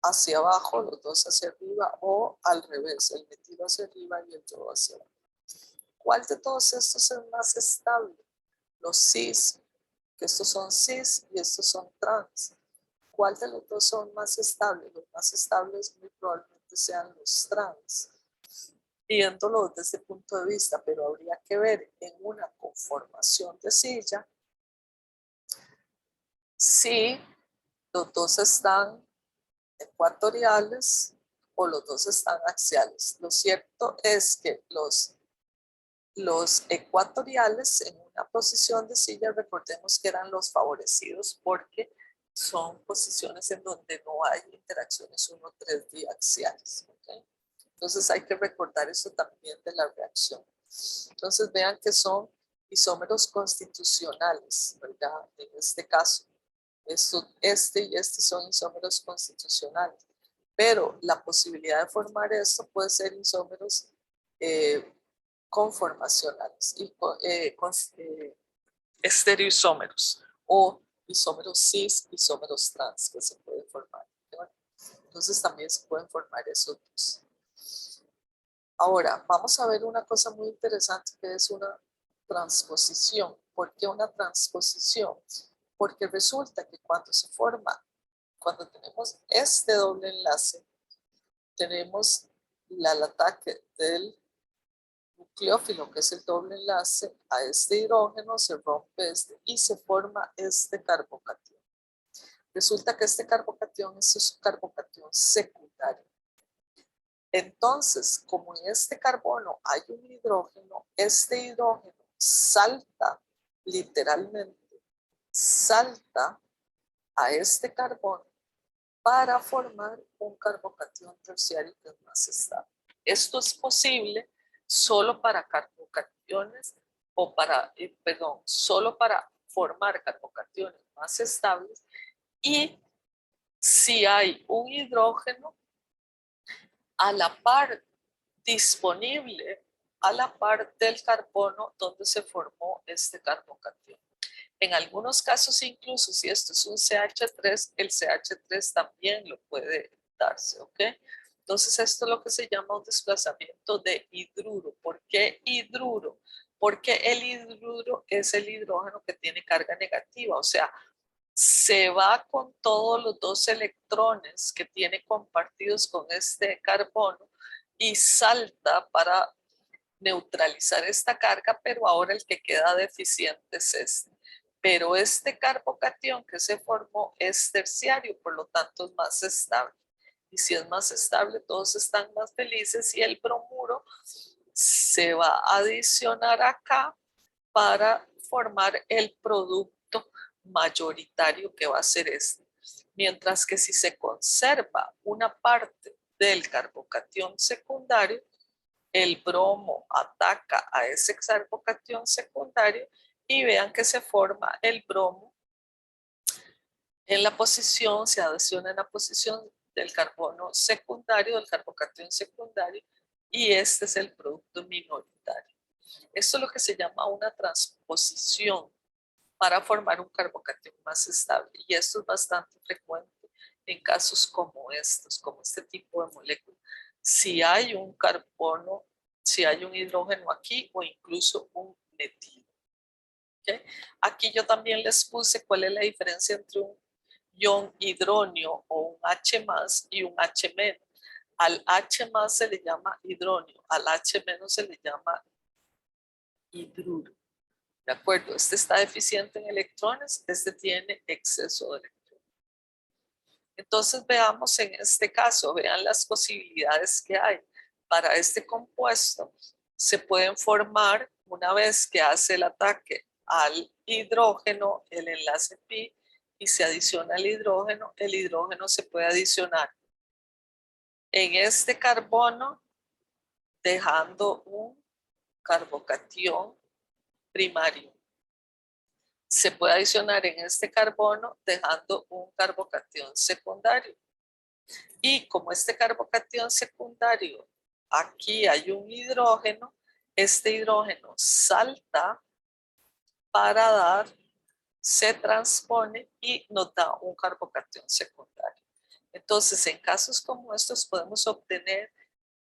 hacia abajo, los dos hacia arriba, o al revés, el metilo hacia arriba y el yodo hacia abajo. ¿Cuál de todos estos es más estable? Los cis, que estos son cis y estos son trans. ¿Cuál de los dos son más estables? Los más estables muy probablemente sean los trans. Viéndolo desde ese punto de vista, pero habría que ver en una conformación de silla si los dos están ecuatoriales o los dos están axiales. Lo cierto es que los ecuatoriales en una posición de silla, recordemos que eran los favorecidos porque son posiciones en donde no hay interacciones 1,3 diaxiales. ¿Okay? Entonces hay que recordar eso también de la reacción. Entonces vean que son isómeros constitucionales, ¿verdad? En este caso, este y este son isómeros constitucionales. Pero la posibilidad de formar esto puede ser isómeros conformacionales y estereoisómeros o isómeros cis, isómeros trans que se pueden formar. ¿no? Entonces también se pueden formar esos dos. Ahora, vamos a ver una cosa muy interesante que es una transposición. ¿Por qué una transposición? Porque resulta que cuando tenemos este doble enlace, tenemos el ataque del nucleófilo, que es el doble enlace, a este hidrógeno, se rompe este y se forma este carbocatión. Resulta que este carbocatión es un carbocatión secundario. Entonces, como en este carbono hay un hidrógeno, este hidrógeno salta, literalmente, salta a este carbono para formar un carbocatión terciario que es más estable. Esto es posible solo para carbocationes solo para formar carbocationes más estables y si hay un hidrógeno a la par disponible a la par del carbono donde se formó este carbocatión. En algunos casos, incluso si esto es un CH3, el CH3 también lo puede darse, ¿ok? Entonces, esto es lo que se llama un desplazamiento de hidruro. ¿Por qué hidruro? Porque el hidruro es el hidrógeno que tiene carga negativa, o sea, se va con todos los dos electrones que tiene compartidos con este carbono y salta para neutralizar esta carga, pero ahora el que queda deficiente es este. Pero este carbocatión que se formó es terciario, por lo tanto es más estable. Y si es más estable, todos están más felices y el bromuro se va a adicionar acá para formar el producto mayoritario que va a ser este. Mientras que si se conserva una parte del carbocatión secundario, el bromo ataca a ese carbocatión secundario y vean que se forma el bromo en la posición, se adiciona en la posición del carbono secundario, del carbocatión secundario, y este es el producto minoritario. Esto es lo que se llama una transposición para formar un carbocatión más estable, y esto es bastante frecuente en casos como estos, como este tipo de moléculas. Si hay un carbono, si hay un hidrógeno aquí o incluso un metilo. ¿Okay? Aquí yo también les puse cuál es la diferencia entre un ion hidróneo o un H más y un H menos. Al H más se le llama hidróneo, al H menos se le llama hidruro. ¿De acuerdo? Este está deficiente en electrones, este tiene exceso de electrones. Entonces veamos en este caso, vean las posibilidades que hay. Para este compuesto se pueden formar, una vez que hace el ataque al hidrógeno, el enlace pi, y se adiciona el hidrógeno se puede adicionar en este carbono, dejando un carbocatión primario. Se puede adicionar en este carbono dejando un carbocatión secundario. Y como este carbocatión secundario, aquí hay un hidrógeno, este hidrógeno salta para dar, se transpone y nos da un carbocatión secundario. Entonces, en casos como estos podemos obtener,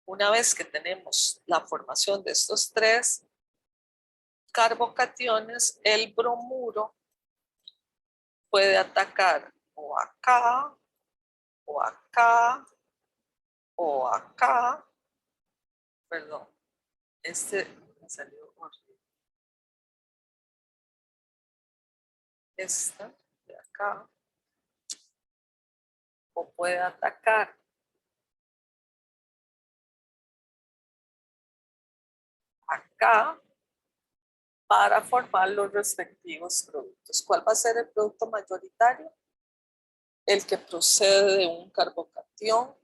una vez que tenemos la formación de estos tres carbocationes, el bromuro puede atacar o acá, o acá, o acá, perdón, este me salió horrible. Esta de acá, o puede atacar acá para formar los respectivos productos. ¿Cuál va a ser el producto mayoritario? El que procede de un carbocatión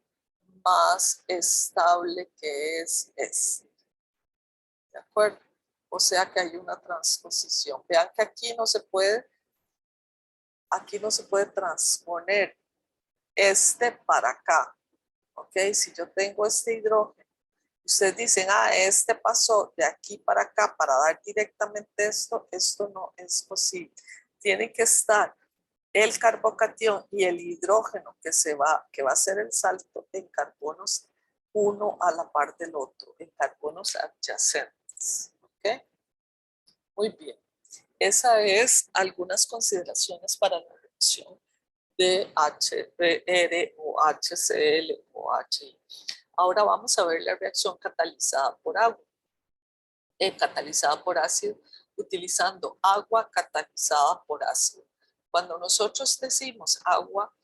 más estable que es este. ¿De acuerdo? O sea que hay una transposición. Vean que aquí no se puede transponer este para acá. ¿Ok? Si yo tengo este hidrógeno, ustedes dicen, este pasó de aquí para acá para dar directamente esto no es posible. Tiene que estar el carbocatión y el hidrógeno que va a hacer el salto en carbonos uno a la par del otro en carbonos adyacentes. ¿Ok? Muy bien. Esa es algunas consideraciones para la reacción de HBr o HCl o HI. Ahora vamos a ver la reacción catalizada por agua. Catalizada por ácido, utilizando agua catalizada por ácido. Cuando nosotros decimos agua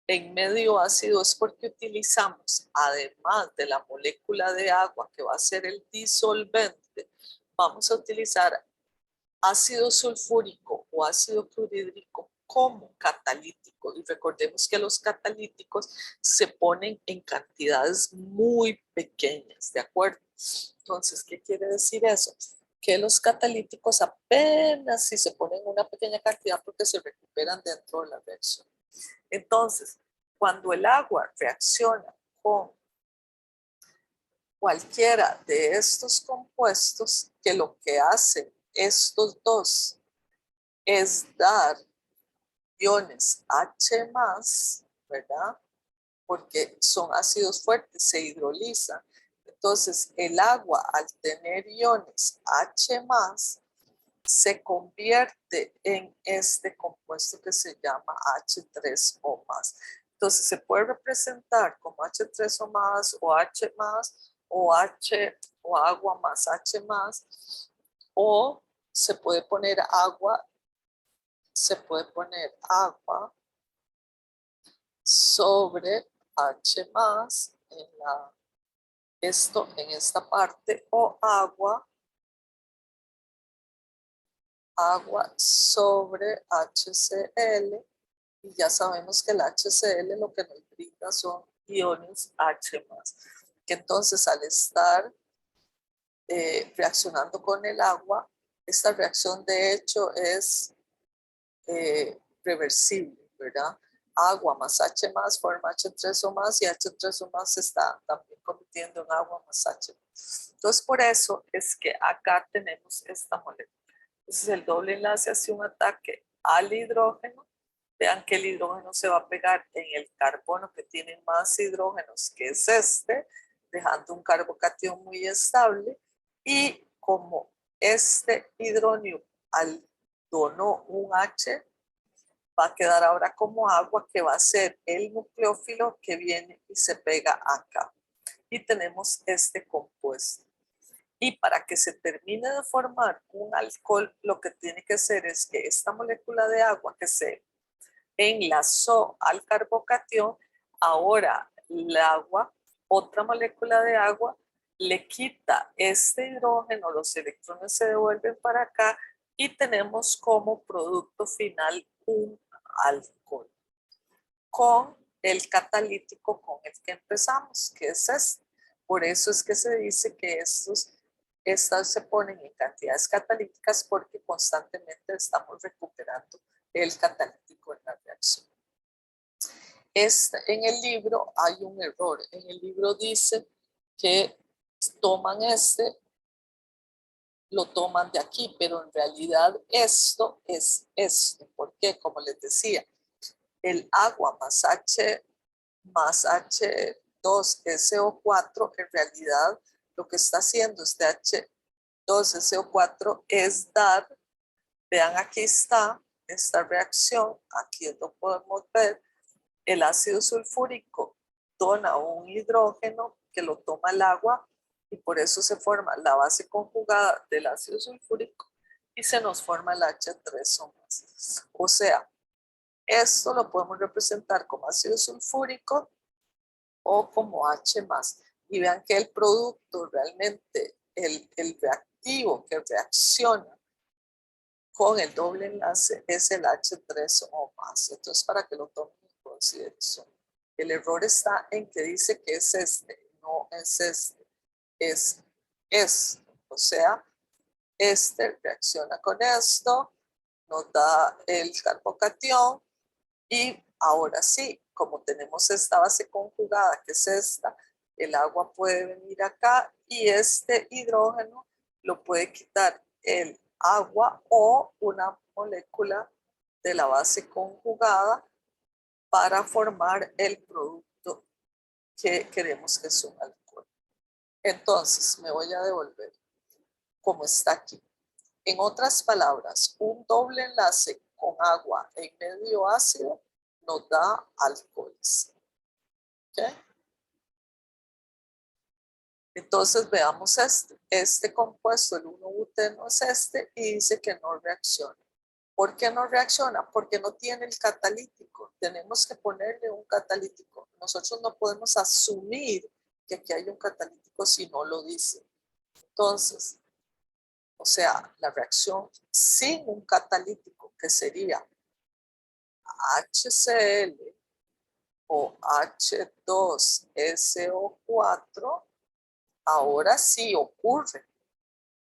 en medio ácido es porque utilizamos, además de la molécula de agua que va a ser el disolvente, vamos a utilizar ácido sulfúrico o ácido clorhídrico como catalítico. Y recordemos que los catalíticos se ponen en cantidades muy pequeñas, ¿de acuerdo? Entonces, ¿qué quiere decir eso? Que los catalíticos apenas si se ponen una pequeña cantidad porque se recuperan dentro de la reacción. Entonces, cuando el agua reacciona con cualquiera de estos compuestos, que lo que hacen estos dos es dar iones H+, ¿verdad? Porque son ácidos fuertes, se hidrolizan. Entonces, el agua al tener iones H+, se convierte en este compuesto que se llama H3O+. Entonces, se puede representar como H3O+, o H+, o H, o agua más H+, o se puede poner agua sobre H más en esta parte, o agua sobre HCl, y ya sabemos que el HCl lo que nos brinda son iones H más, que entonces al estar reaccionando con el agua, esta reacción de hecho es reversible, ¿verdad? Agua más H más forma H3O más y H3O más se está también convirtiendo en agua más H. Entonces, por eso es que acá tenemos esta molécula. Ese es el doble enlace hacia un ataque al hidrógeno. Vean que el hidrógeno se va a pegar en el carbono que tiene más hidrógenos, que es este, dejando un carbocatión muy estable. Y como este hidrógeno al donó un H, va a quedar ahora como agua, que va a ser el nucleófilo que viene y se pega acá. Y tenemos este compuesto. Y para que se termine de formar un alcohol, lo que tiene que ser es que esta molécula de agua que se enlazó al carbocatión, ahora el agua, otra molécula de agua, le quita este hidrógeno, los electrones se devuelven para acá y tenemos como producto final un alcohol con el catalítico con el que empezamos, que es este. Por eso es que se dice que estas se ponen en cantidades catalíticas porque constantemente estamos recuperando el catalítico en la reacción. En el libro hay un error. En el libro dice que toman lo toman de aquí, pero en realidad esto es esto. ¿Por qué? Como les decía, el agua más H2SO4 en realidad lo que está haciendo este H2SO4 es dar, vean aquí está esta reacción, aquí lo podemos ver, el ácido sulfúrico dona un hidrógeno que lo toma el agua y por eso se forma la base conjugada del ácido sulfúrico y se nos forma el H3O+. O sea, esto lo podemos representar como ácido sulfúrico o como H+. Y vean que el producto realmente, el reactivo que reacciona con el doble enlace es el H3O+. Entonces, para que lo tomen en consideración. El error está en que dice que es este, no es este, es esto. O sea, este reacciona con esto, nos da el carbocatión y ahora sí, como tenemos esta base conjugada que es esta, el agua puede venir acá y este hidrógeno lo puede quitar el agua o una molécula de la base conjugada para formar el producto que queremos que es un alcohol. Entonces, me voy a devolver como está aquí. En otras palabras, un doble enlace con agua en medio ácido nos da alcoholes. ¿Okay? Entonces veamos este compuesto, el 1-buteno es este y dice que no reacciona. ¿Por qué no reacciona? Porque no tiene el catalítico. Tenemos que ponerle un catalítico. Nosotros no podemos asumir que aquí hay un catalítico si no lo dice. Entonces, o sea, la reacción sin un catalítico, que sería HCl o H2SO4, ahora sí ocurre,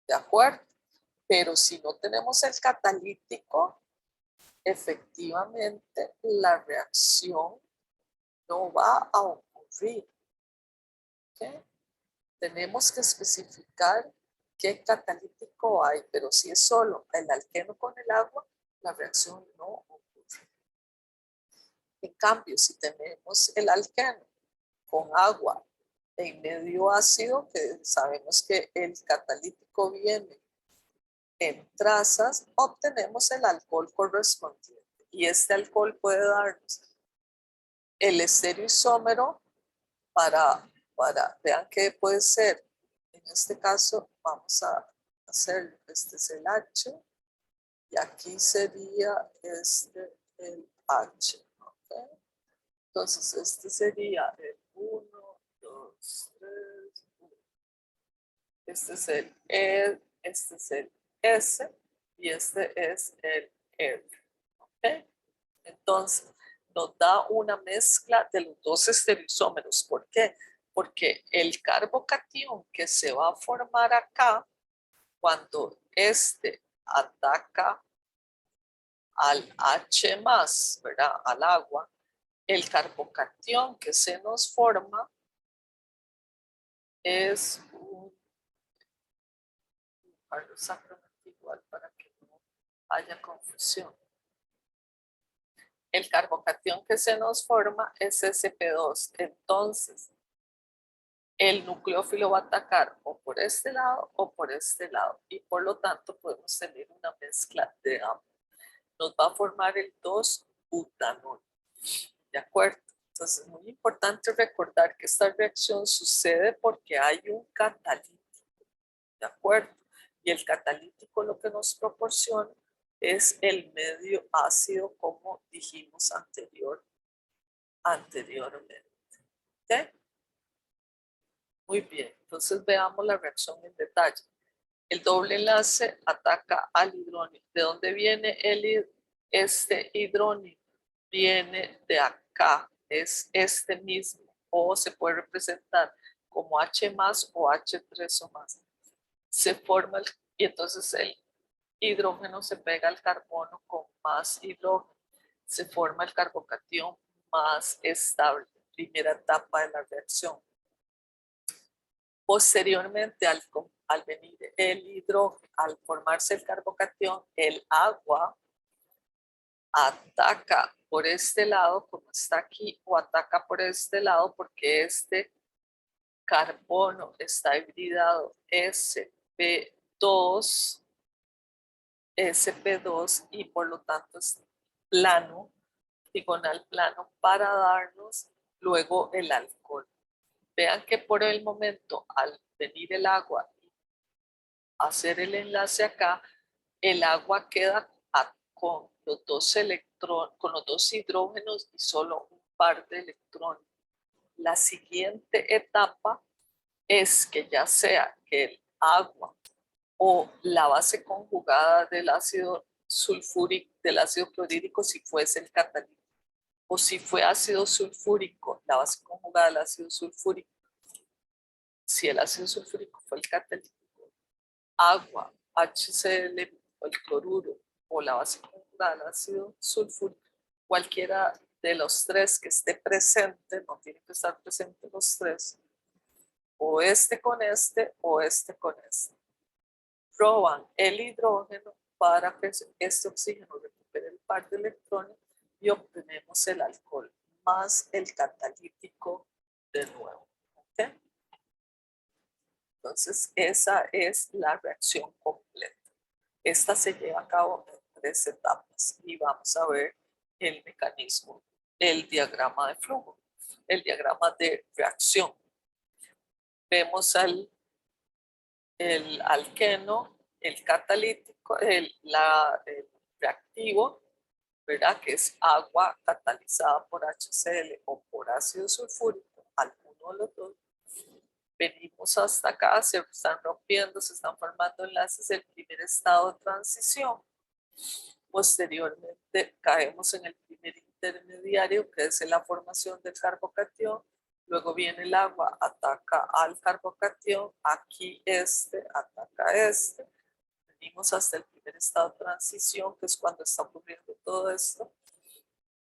¿de acuerdo? Pero si no tenemos el catalítico, efectivamente la reacción no va a ocurrir. ¿Okay? Tenemos que especificar qué catalítico hay, pero si es solo el alqueno con el agua, la reacción no ocurre. En cambio, si tenemos el alqueno con agua en medio ácido, que sabemos que el catalítico viene en trazas, obtenemos el alcohol correspondiente. Y este alcohol puede darnos el estereoisómero vean que puede ser. En este caso, vamos a hacer, este es el H, y aquí sería el H. ¿Okay? Entonces, este sería el 1, 2, 3, 1. Este es el E, este es el S y este es el R. ¿Okay? Entonces, nos da una mezcla de los dos estereoisómeros. ¿Por qué? Porque el carbocatión que se va a formar acá, cuando este ataca al H+, ¿verdad? Al agua, el carbocatión que se nos forma es exactamente igual para que no haya confusión. El carbocatión que se nos forma es sp2. Entonces, el nucleófilo va a atacar o por este lado o por este lado. Y por lo tanto podemos tener una mezcla de ambos. Nos va a formar el 2-butanol. ¿De acuerdo? Entonces es muy importante recordar que esta reacción sucede porque hay un catalítico. ¿De acuerdo? Y el catalítico lo que nos proporciona es el medio ácido, como dijimos anteriormente. ¿Okay? Muy bien, entonces veamos la reacción en detalle. El doble enlace ataca al hidróneo. ¿De dónde viene este hidróneo? Viene de acá, es este mismo, o se puede representar como H más o H3 o más. Se forma, y entonces el hidrógeno se pega al carbono con más hidrógeno. Se forma el carbocatión más estable, primera etapa de la reacción. Posteriormente, al venir el hidrógeno, al formarse el carbocatión, el agua ataca por este lado, como está aquí, o ataca por este lado porque este carbono está hibridado sp2 y por lo tanto es plano, diagonal plano, para darnos luego el alcohol. Vean que por el momento, al venir el agua y hacer el enlace acá, el agua queda con los dos electrones, con los dos hidrógenos y solo un par de electrones. La siguiente etapa es que ya sea que el agua o la base conjugada del ácido sulfúrico, del ácido clorhídrico, si fuese el catalítico, o si fue ácido sulfúrico, la base conjugada del ácido sulfúrico, si el ácido sulfúrico fue el catalítico, agua, HCl, el cloruro, o la base conjugada del ácido sulfúrico, cualquiera de los tres que esté presente, no tiene que estar presente los tres, o este con este o este con este. Roban el hidrógeno para que este oxígeno recupere el par de electrones y obtenemos el alcohol más el catalítico de nuevo. ¿Okay? Entonces, esa es la reacción completa. Esta se lleva a cabo en 3 etapas y vamos a ver el mecanismo, el diagrama de flujo, el diagrama de reacción. Vemos el alqueno, el catalítico, el reactivo, ¿verdad? Que es agua catalizada por HCl o por ácido sulfúrico, alguno de los dos. Venimos hasta acá, se están rompiendo, se están formando enlaces del primer estado de transición. Posteriormente caemos en el primer intermediario, que es la formación del carbocatión. Luego viene el agua, ataca al carbocatión, aquí ataca venimos hasta el primer estado de transición, que es cuando está ocurriendo todo esto.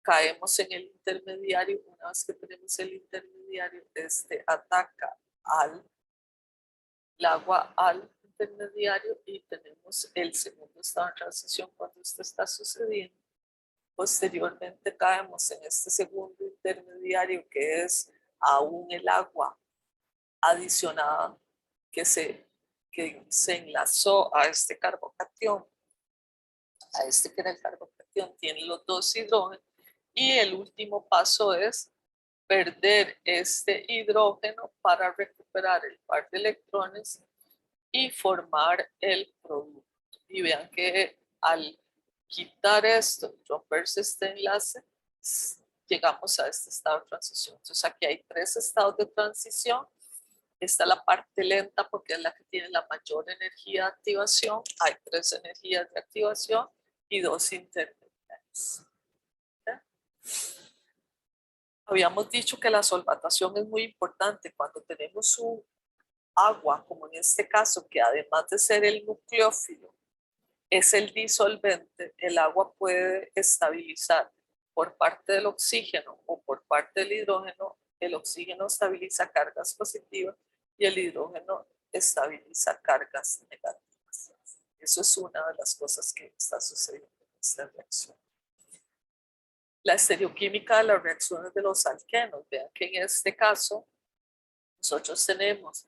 Caemos en el intermediario, una vez que tenemos el intermediario, ataca el agua al intermediario y tenemos el segundo estado de transición cuando esto está sucediendo. Posteriormente caemos en este segundo intermediario, que es aún el agua adicionada que se enlazó a este carbocatión, que era el carbocatión, tiene los 2 hidrógenos, y el último paso es perder este hidrógeno para recuperar el par de electrones y formar el producto. Y vean que al quitar esto, romperse este enlace, llegamos a este estado de transición. Entonces aquí hay 3 estados de transición. Esta es la parte lenta porque es la que tiene la mayor energía de activación. Hay 3 energías de activación y 2 intermediarias. Habíamos dicho que la solvatación es muy importante cuando tenemos un agua, como en este caso, que además de ser el nucleófilo, es el disolvente. El agua puede estabilizar por parte del oxígeno o por parte del hidrógeno. El oxígeno estabiliza cargas positivas y el hidrógeno estabiliza cargas negativas. Eso es una de las cosas que está sucediendo en esta reacción. La estereoquímica de las reacciones de los alquenos. Vean que en este caso nosotros tenemos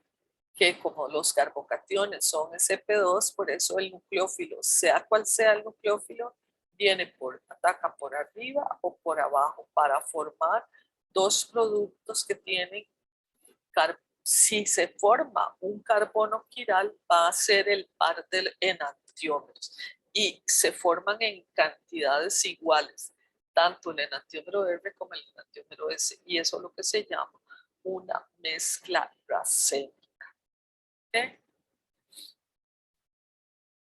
que como los carbocationes son Sp2, por eso el nucleófilo, sea cual sea el nucleófilo, ataca por arriba o por abajo para formar 2 productos que tienen, si se forma un carbono quiral, va a ser el par de enantiómeros y se forman en cantidades iguales, tanto el enantiómero R como el enantiómero S, y eso es lo que se llama una mezcla racémica. ¿Okay?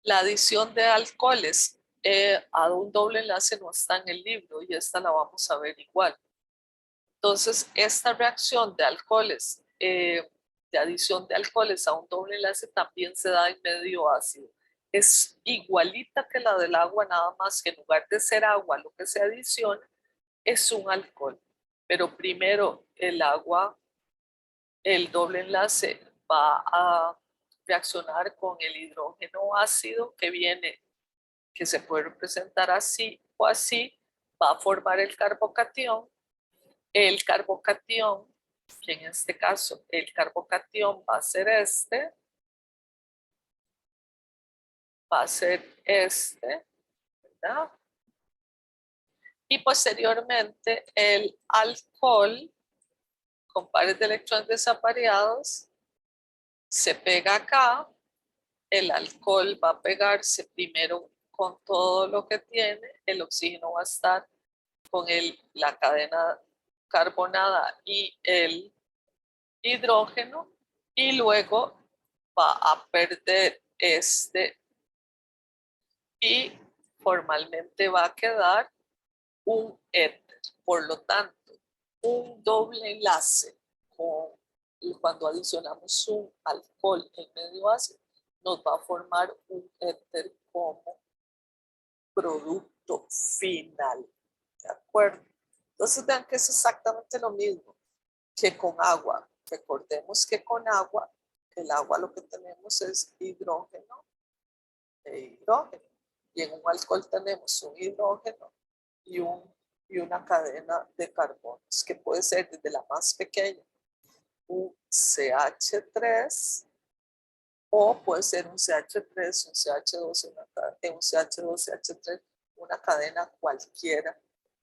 La adición de alcoholes a un doble enlace no está en el libro y esta la vamos a ver igual. Entonces, esta reacción de alcoholes, de adición de alcoholes a un doble enlace también se da en medio ácido. Es igualita que la del agua, nada más que en lugar de ser agua, lo que se adiciona es un alcohol. Pero primero el agua, el doble enlace va a reaccionar con el hidrógeno ácido que se puede representar así o así, va a formar el carbocatión. El carbocatión, que en este caso el carbocatión va a ser ¿verdad? Y posteriormente el alcohol con pares de electrones desapareados se pega acá. El alcohol va a pegarse primero con todo lo que tiene, el oxígeno va a estar con la cadena carbonada y el hidrógeno, y luego va a perder y formalmente va a quedar un éter. Por lo tanto, un doble enlace cuando adicionamos un alcohol en medio ácido, nos va a formar un éter como producto final. ¿De acuerdo? Entonces vean que es exactamente lo mismo que con agua. Recordemos que con agua, el agua lo que tenemos es hidrógeno e hidrógeno. Y en un alcohol tenemos un hidrógeno y una cadena de carbonos, que puede ser desde la más pequeña, un CH3, O puede ser un CH3, un CH2, un CH2, CH3, una cadena cualquiera.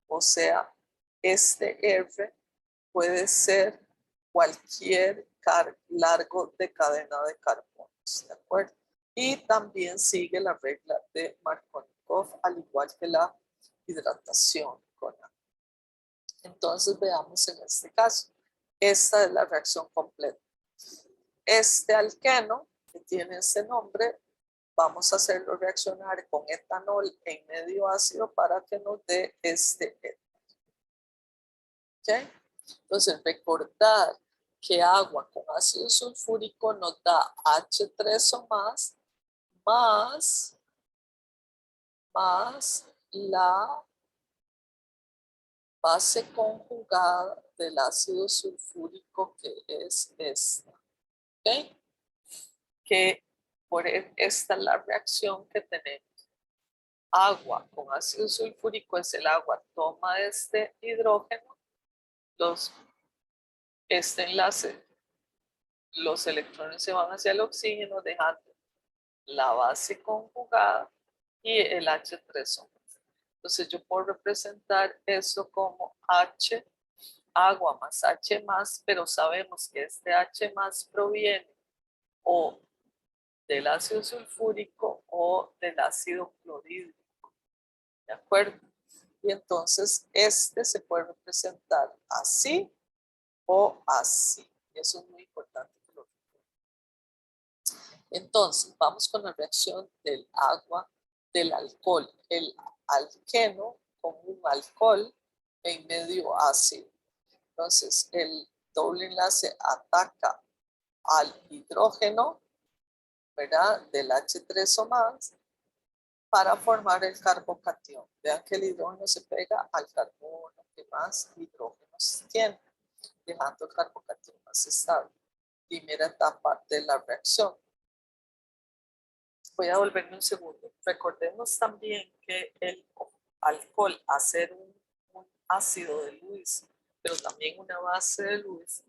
O sea, este R puede ser cualquier largo de cadena de carbonos, ¿de acuerdo? Y también sigue la regla de Markovnikov, al igual que la hidratación con agua. Entonces veamos en este caso. Esta es la reacción completa. Este alqueno que tiene ese nombre, vamos a hacerlo reaccionar con etanol en medio ácido para que nos dé este etanol. ¿Okay? Entonces recordar que agua con ácido sulfúrico nos da H3 o más la base conjugada del ácido sulfúrico, que es esta. ¿Okay? Que por esta es la reacción que tenemos. Agua con ácido sulfúrico es el agua, toma este hidrógeno, este enlace, los electrones se van hacia el oxígeno dejando la base conjugada y el H3O. Entonces yo puedo representar eso como H, agua más H más, pero sabemos que este H más proviene o del ácido sulfúrico o del ácido clorhídrico, ¿de acuerdo? Y entonces este se puede representar así o así. Y eso es muy importante que lo recuerden. Entonces vamos con la reacción del agua, del alcohol, el alqueno con un alcohol en medio ácido. Entonces el doble enlace ataca al hidrógeno, ¿verdad? Del H3 o más, para formar el carbocatión. Vean que el hidrógeno se pega al carbono que más hidrógenos tiene, dejando el carbocatión más estable. Primera etapa de la reacción. Voy a volverme un segundo. Recordemos también que el alcohol, al ser un ácido de Lewis, pero también una base de Lewis,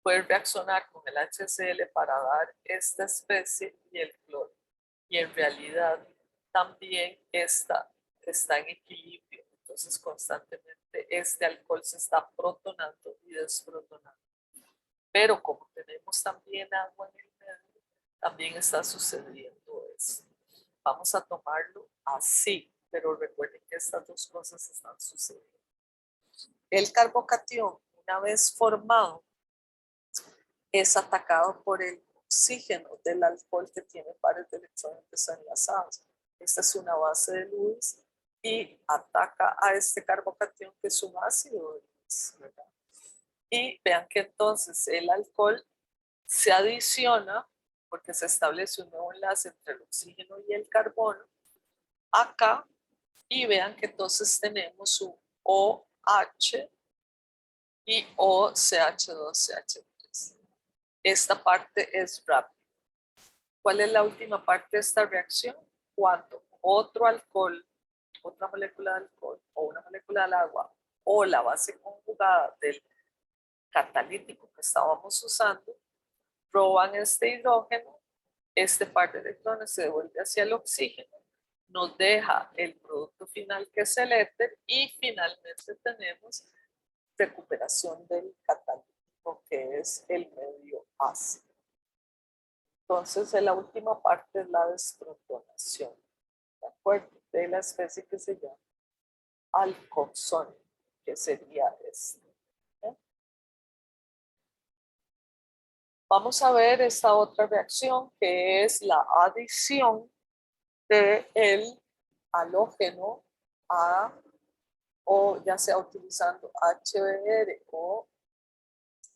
puede reaccionar con el HCl para dar esta especie y el cloro. Y en realidad también está en equilibrio. Entonces constantemente este alcohol se está protonando y desprotonando. Pero como tenemos también agua en el medio, también está sucediendo eso. Vamos a tomarlo así, pero recuerden que estas dos cosas están sucediendo. El carbocatión, una vez formado, es atacado por el oxígeno del alcohol que tiene pares de electrones desenlazados. Esta es una base de Lewis y ataca a este carbocatión que es un ácido de Lewis, ¿verdad? Y vean que entonces el alcohol se adiciona porque se establece un nuevo enlace entre el oxígeno y el carbono acá, y vean que entonces tenemos un OH y OCH2CH3. Esta parte es rápida. ¿Cuál es la última parte de esta reacción? Cuando otro alcohol, otra molécula de alcohol o una molécula del agua o la base conjugada del catalítico que estábamos usando roban este hidrógeno, este par de electrones se devuelve hacia el oxígeno, nos deja el producto final que es el éter y finalmente tenemos recuperación del catalítico que es el medio ácido. Entonces la última parte es la desprotonación, ¿de acuerdo? De la especie que se llama alcoxón, que sería este. Vamos a ver esta otra reacción que es la adición del halógeno a, o ya sea utilizando HBr o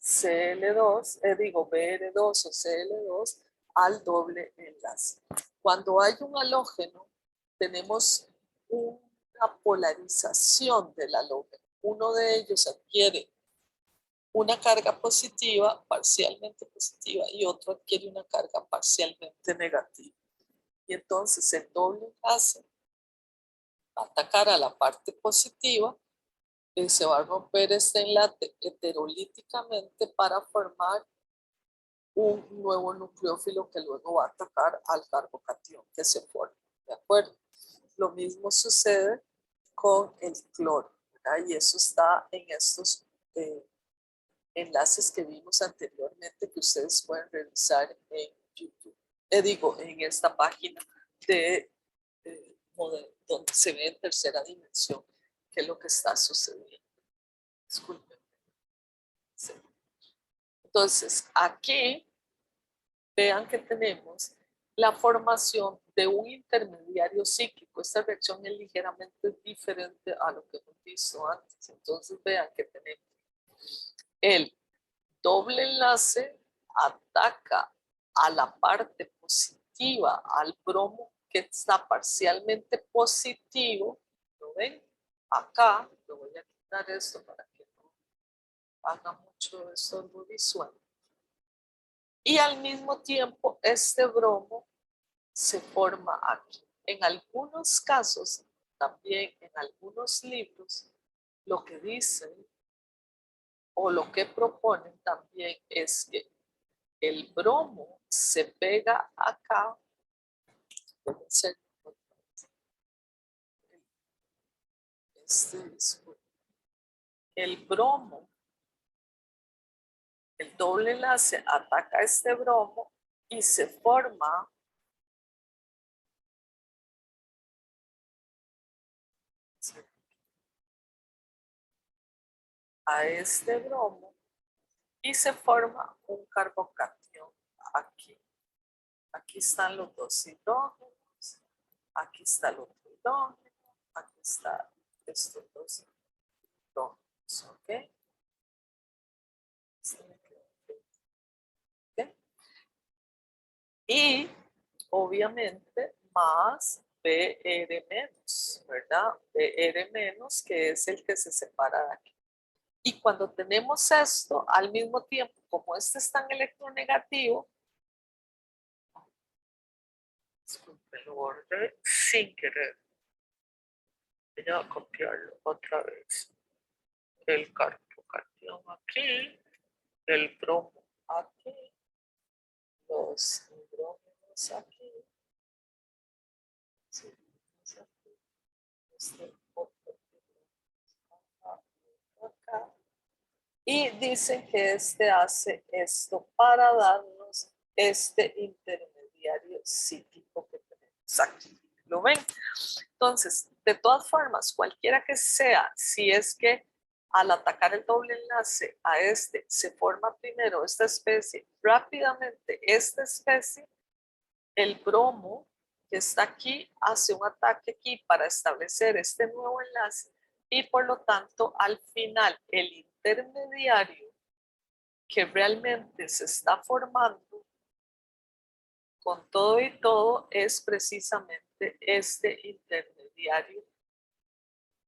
CL2, BR2 o CL2 al doble enlace. Cuando hay un halógeno, tenemos una polarización del halógeno. Uno de ellos adquiere una carga positiva, parcialmente positiva, y otro adquiere una carga parcialmente negativa. Y entonces el doble enlace va a atacar a la parte positiva y se va a romper este enlace heterolíticamente para formar un nuevo nucleófilo que luego va a atacar al carbocatión que se forma, ¿de acuerdo? Lo mismo sucede con el cloro, ¿verdad? Y eso está en estos enlaces que vimos anteriormente que ustedes pueden revisar en YouTube. En esta página de donde se ve en tercera dimensión qué es lo que está sucediendo. Disculpen. Sí. Entonces, aquí vean que tenemos la formación de un intermediario cíclico. Esta reacción es ligeramente diferente a lo que hemos visto antes. Entonces, vean que tenemos el doble enlace ataca a la parte positiva, al bromo que está parcialmente positivo. ¿Lo ven? Acá, lo voy a quitar esto para que no haga mucho estorbo visual. Y al mismo tiempo, este bromo se forma aquí. En algunos casos, también en algunos libros, lo que dicen o lo que proponen también es que el bromo se pega acá. El bromo, el doble enlace ataca este bromo y se forma a este bromo y se forma un carbocatión aquí. Aquí están los dos hidrógenos, aquí está el otro hidrógeno, aquí está estos dos hidrógenos, ¿ok? ¿Ok? Y obviamente más BR menos, ¿verdad? BR menos que es el que se separa de aquí. Y cuando tenemos esto, al mismo tiempo, como este es tan electronegativo, disculpen, lo borré sin querer. Voy a copiarlo otra vez. El carbocatión aquí, el bromo aquí, los hidrógenos aquí, este otro acá. Y dicen que este hace esto para darnos este intermediario cíclico que tenemos aquí. ¿Lo ven? Entonces, de todas formas, cualquiera que sea, si es que al atacar el doble enlace a este se forma primero esta especie, rápidamente esta especie, el bromo que está aquí hace un ataque aquí para establecer este nuevo enlace y por lo tanto al final el intermediario que realmente se está formando con todo y todo es precisamente este intermediario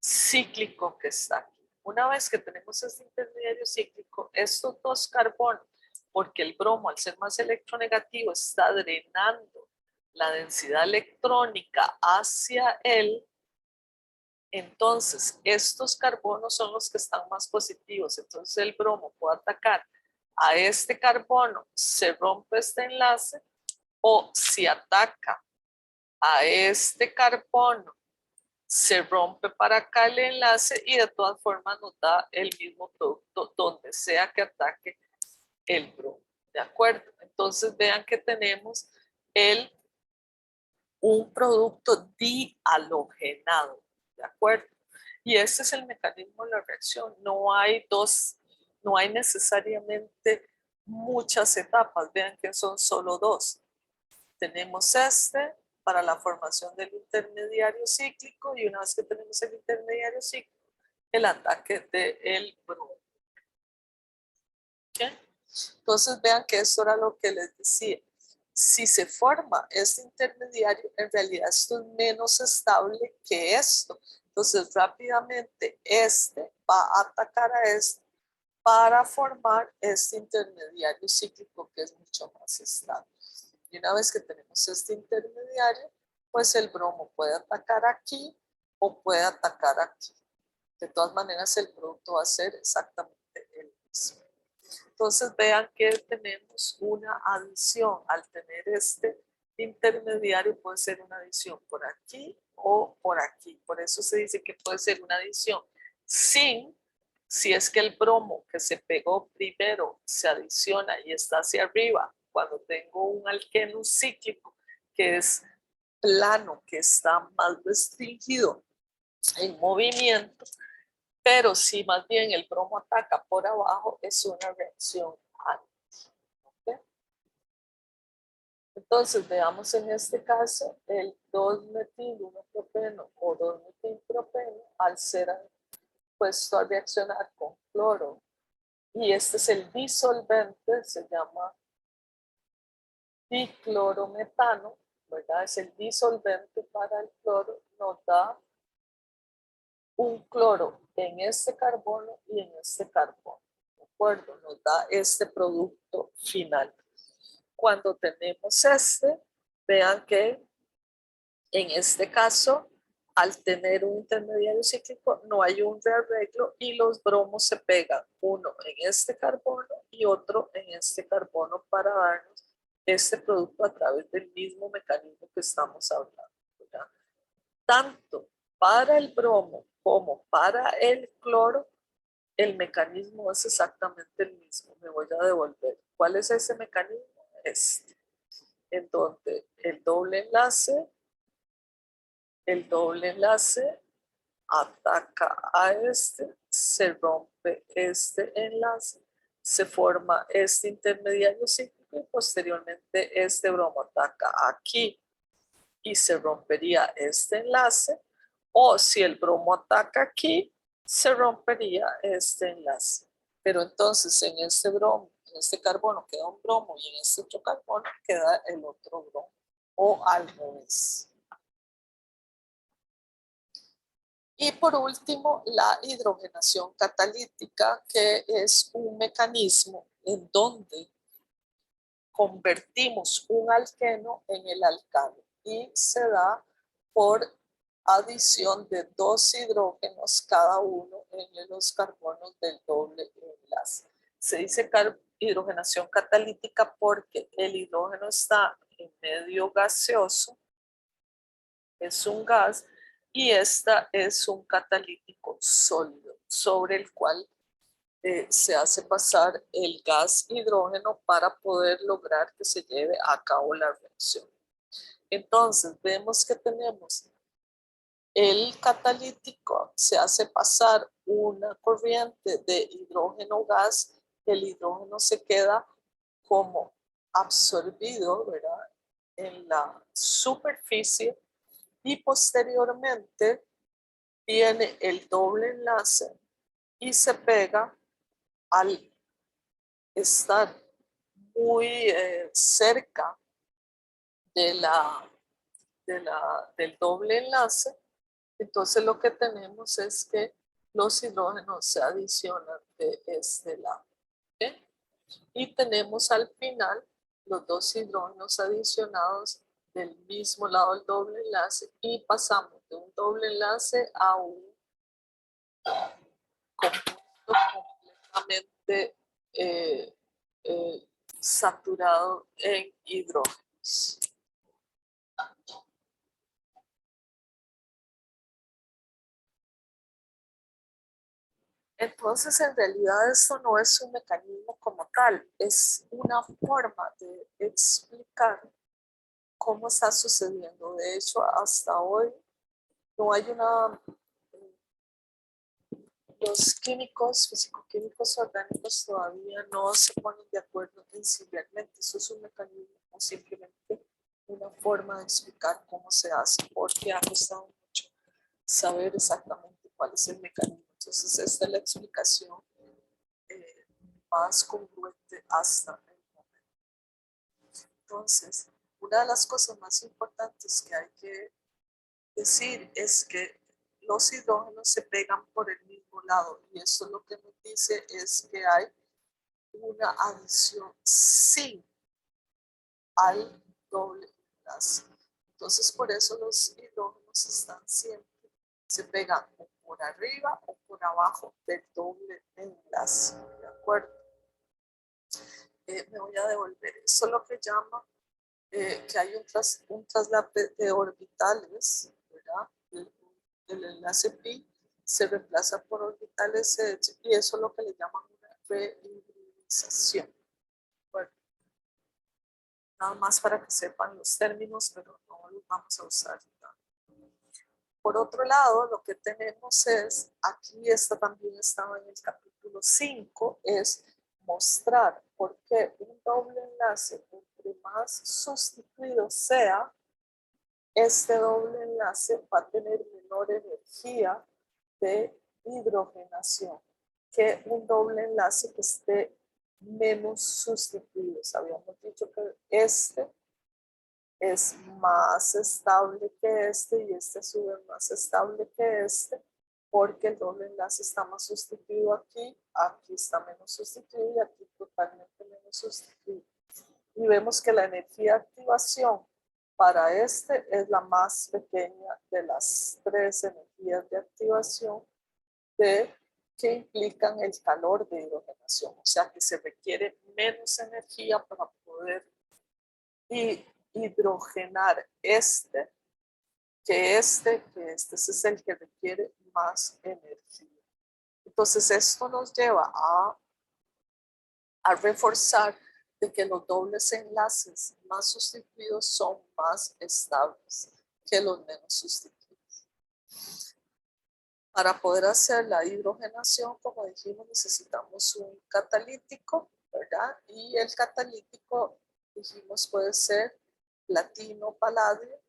cíclico que está aquí. Una vez que tenemos este intermediario cíclico, estos dos carbonos, porque el bromo al ser más electronegativo está drenando la densidad electrónica hacia él, entonces estos carbonos son los que están más positivos, entonces el bromo puede atacar a este carbono, se rompe este enlace, o si ataca a este carbono, se rompe para acá el enlace y de todas formas nos da el mismo producto donde sea que ataque el bromo, ¿de acuerdo? Entonces vean que tenemos un producto dihalogenado, ¿de acuerdo? Y ese es el mecanismo de la reacción. No hay necesariamente muchas etapas. Vean que son solo dos. Tenemos este para la formación del intermediario cíclico y una vez que tenemos el intermediario cíclico, el ataque del bromo. ¿Okay? Entonces vean que esto era lo que les decía. Si se forma este intermediario, en realidad esto es menos estable que esto. Entonces rápidamente este va a atacar a este para formar este intermediario cíclico que es mucho más estable. Y una vez que tenemos este intermediario, pues el bromo puede atacar aquí o puede atacar aquí. De todas maneras, el producto va a ser exactamente el mismo. Entonces vean que tenemos una adición. Al tener este intermediario puede ser una adición por aquí o por aquí. Por eso se dice que puede ser una adición sin, si es que el bromo que se pegó primero se adiciona y está hacia arriba. Cuando tengo un alqueno cíclico que es plano, que está más restringido en movimiento, pero si más bien el bromo ataca por abajo, es una reacción anti. ¿Okay? Entonces, veamos en este caso el 2-metil-1-propeno o 2-metilpropeno al ser puesto a reaccionar con cloro. Y este es el disolvente, se llama diclorometano, ¿verdad? Es el disolvente para el cloro, nos da un cloro en este carbono y en este carbono. ¿De acuerdo? Nos da este producto final. Cuando tenemos este, vean que en este caso, al tener un intermediario cíclico, no hay un rearreglo y los bromos se pegan, uno en este carbono y otro en este carbono para darnos este producto a través del mismo mecanismo que estamos hablando, ¿verdad? Tanto para el bromo como para el cloro, el mecanismo es exactamente el mismo. Me voy a devolver. ¿Cuál es ese mecanismo? Este, en donde el doble enlace ataca a este, se rompe este enlace, se forma este intermediario cíclico y posteriormente este bromo ataca aquí y se rompería este enlace, o si el bromo ataca aquí, se rompería este enlace. Pero entonces en este bromo, en este carbono queda un bromo y en este otro carbono queda el otro bromo, o al revés. Y por último, la hidrogenación catalítica, que es un mecanismo en donde convertimos un alqueno en el alcano y se da por adición de dos hidrógenos cada uno en los carbonos del doble enlace. Se dice hidrogenación catalítica porque el hidrógeno está en medio gaseoso, es un gas, y esta es un catalítico sólido sobre el cual se hace pasar el gas hidrógeno para poder lograr que se lleve a cabo la reacción. Entonces vemos que tenemos el catalítico, se hace pasar una corriente de hidrógeno gas, el hidrógeno se queda como absorbido, ¿verdad?, en la superficie, y posteriormente viene el doble enlace y se pega al estar muy cerca de del doble enlace. Entonces lo que tenemos es que los hidrógenos se adicionan de este lado. ¿Okay? Y tenemos al final los dos hidrógenos adicionados del mismo lado del doble enlace y pasamos de un doble enlace a un compuesto completamente eh, eh, saturado en hidrógenos. Entonces, en realidad esto no es un mecanismo como tal, es una forma de explicar cómo está sucediendo. De hecho, hasta hoy no hay una... Los químicos, fisicoquímicos orgánicos todavía no se ponen de acuerdo en si realmente eso es un mecanismo o simplemente una forma de explicar cómo se hace, porque ha costado mucho saber exactamente cuál es el mecanismo. Entonces, esta es la explicación eh, más congruente hasta el momento. Entonces, una de las cosas más importantes que hay que decir es que los hidrógenos se pegan por el mismo lado, y esto lo que nos dice es que hay una adición sin al doble enlace. Entonces, por eso los hidrógenos están siempre, se pegan o por arriba o por abajo del doble enlace, ¿de acuerdo? me voy a devolver. Eso es lo que llama que hay un traslape de orbitales, ¿verdad? El enlace pi se reemplaza por orbitales H y eso es lo que le llaman una rehibridización. Bueno, nada más para que sepan los términos, pero no los vamos a usar. Por otro lado, lo que tenemos es, aquí esta también estaba en el capítulo 5, es mostrar por qué un doble enlace, entre más sustituido sea, este doble enlace va a tener menor energía de hidrogenación que un doble enlace que esté menos sustituido. Habíamos dicho que este es más estable que este y este a su vez más estable que este porque el doble enlace está más sustituido aquí, aquí está menos sustituido y aquí totalmente menos sustituido. Y vemos que la energía de activación para este es la más pequeña de las tres energías de activación que implican el calor de hidrogenación. O sea que se requiere menos energía para poder hidrogenar que este es el que requiere más energía. Entonces esto nos lleva a reforzar de que los dobles enlaces más sustituidos son más estables que los menos sustituidos. Para poder hacer la hidrogenación, como dijimos, necesitamos un catalítico, ¿verdad? Y el catalítico, dijimos, puede ser platino, paladio,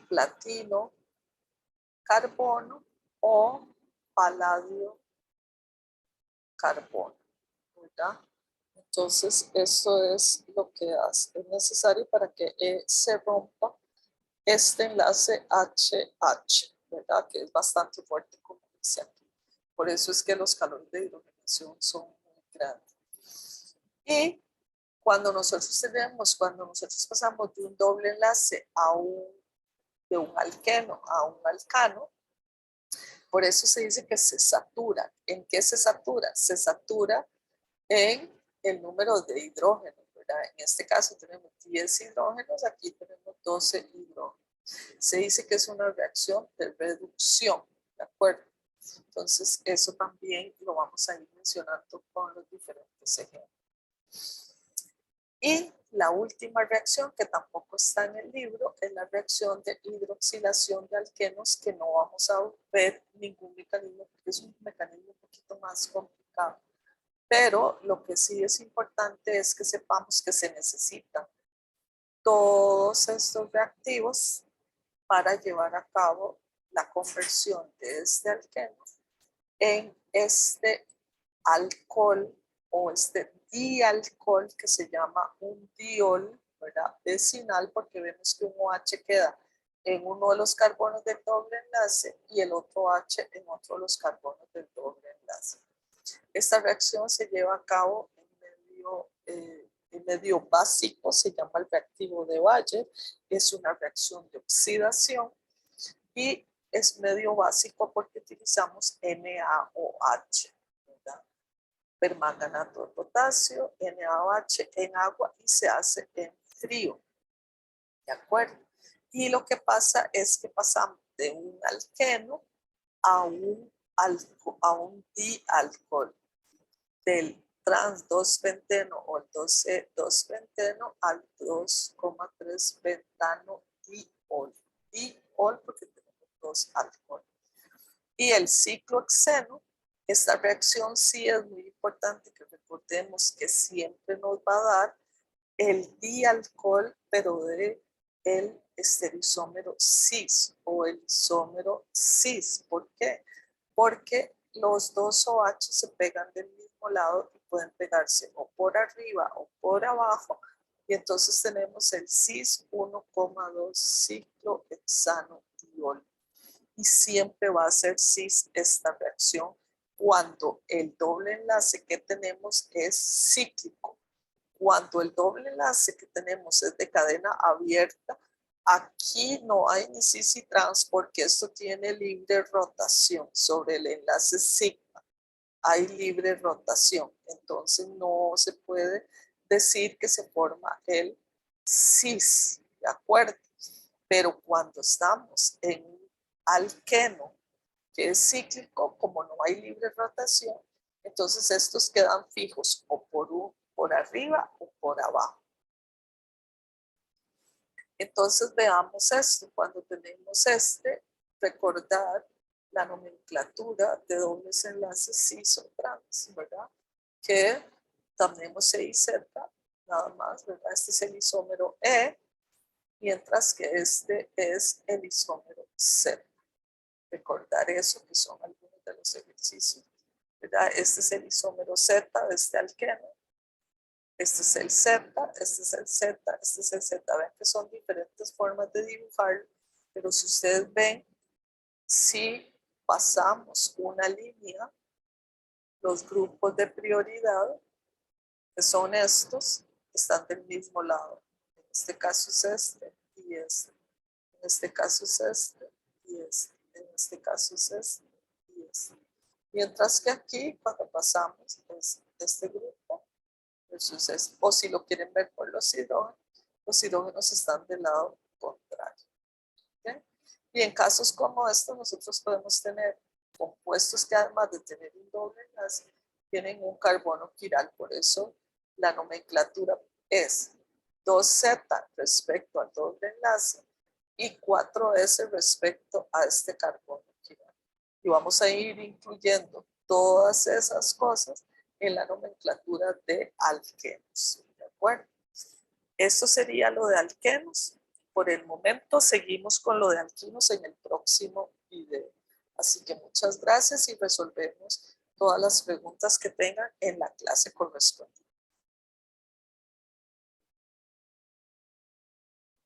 platino, carbono o paladio, carbono, ¿verdad? Entonces, eso es lo que es necesario para que se rompa este enlace HH, ¿verdad? Que es bastante fuerte, como dice aquí. Por eso es que los calores de hidrogenación son muy grandes. Y cuando nosotros pasamos de un doble enlace de un alqueno a un alcano, por eso se dice que se satura. ¿En qué se satura? Se satura en el número de hidrógenos, ¿verdad? En este caso tenemos 10 hidrógenos, aquí tenemos 12 hidrógenos. Se dice que es una reacción de reducción, ¿de acuerdo? Entonces, eso también lo vamos a ir mencionando con los diferentes ejemplos. Y la última reacción, que tampoco está en el libro, es la reacción de hidroxilación de alquenos, que no vamos a ver ningún mecanismo, porque es un mecanismo un poquito más complicado. Pero lo que sí es importante es que sepamos que se necesitan todos estos reactivos para llevar a cabo la conversión de este alqueno en este alcohol o este dialcohol que se llama un diol, ¿verdad? Vecinal, porque vemos que un OH queda en uno de los carbonos del doble enlace y el otro H en otro de los carbonos del doble enlace. Esta reacción se lleva a cabo en medio básico, se llama el reactivo de Bayer, es una reacción de oxidación y es medio básico porque utilizamos NaOH, ¿verdad? Permanganato de potasio, NaOH en agua y se hace en frío, ¿de acuerdo? Y lo que pasa es que pasamos de un alqueno a un dialcohol, del trans 2-penteno o el 2-penteno al 2,3-pentano diol. Diol porque tenemos dos alcohol. Y el ciclohexeno, esta reacción sí es muy importante que recordemos que siempre nos va a dar el dialcohol, pero de el estereoisómero cis o el isómero cis. ¿Por qué? Porque los dos OH se pegan del mismo lado y pueden pegarse o por arriba o por abajo. Y entonces tenemos el cis 1,2 ciclohexano diol. Y siempre va a ser cis esta reacción cuando el doble enlace que tenemos es cíclico. Cuando el doble enlace que tenemos es de cadena abierta, aquí no hay ni cis y trans porque esto tiene libre rotación sobre el enlace sigma. hay libre rotación. Entonces no se puede decir que se forma el cis, ¿de acuerdo? Pero cuando estamos en un alqueno que es cíclico, como no hay libre rotación, entonces estos quedan fijos o por arriba o por abajo. Entonces veamos esto, cuando tenemos recordar la nomenclatura de dobles enlaces cis o trans, ¿verdad? Que tenemos E y Z, nada más, ¿verdad? Este es el isómero E, mientras que este es el isómero Z. Recordar eso, que son algunos de los ejercicios, ¿verdad? Este es el isómero Z de este alqueno. Este es el Z, este es el Z, este es el Z. Ven que son diferentes formas de dibujar, pero si ustedes ven, si pasamos una línea, los grupos de prioridad, que son estos, están del mismo lado. En este caso es este y este. En este caso es este y este. En este caso es este y este. Mientras que aquí, cuando pasamos, es este grupo. Entonces, o si lo quieren ver por los hidrógenos están del lado contrario. ¿Okay? Y en casos como estos, nosotros podemos tener compuestos que además de tener un doble enlace, tienen un carbono quiral. Por eso la nomenclatura es 2Z respecto al doble enlace y 4S respecto a este carbono quiral. Y vamos a ir incluyendo todas esas cosas en la nomenclatura de alquenos. ¿De acuerdo? Esto sería lo de alquenos. Por el momento seguimos con lo de alquinos en el próximo video. Así que muchas gracias y resolvemos todas las preguntas que tengan en la clase correspondiente.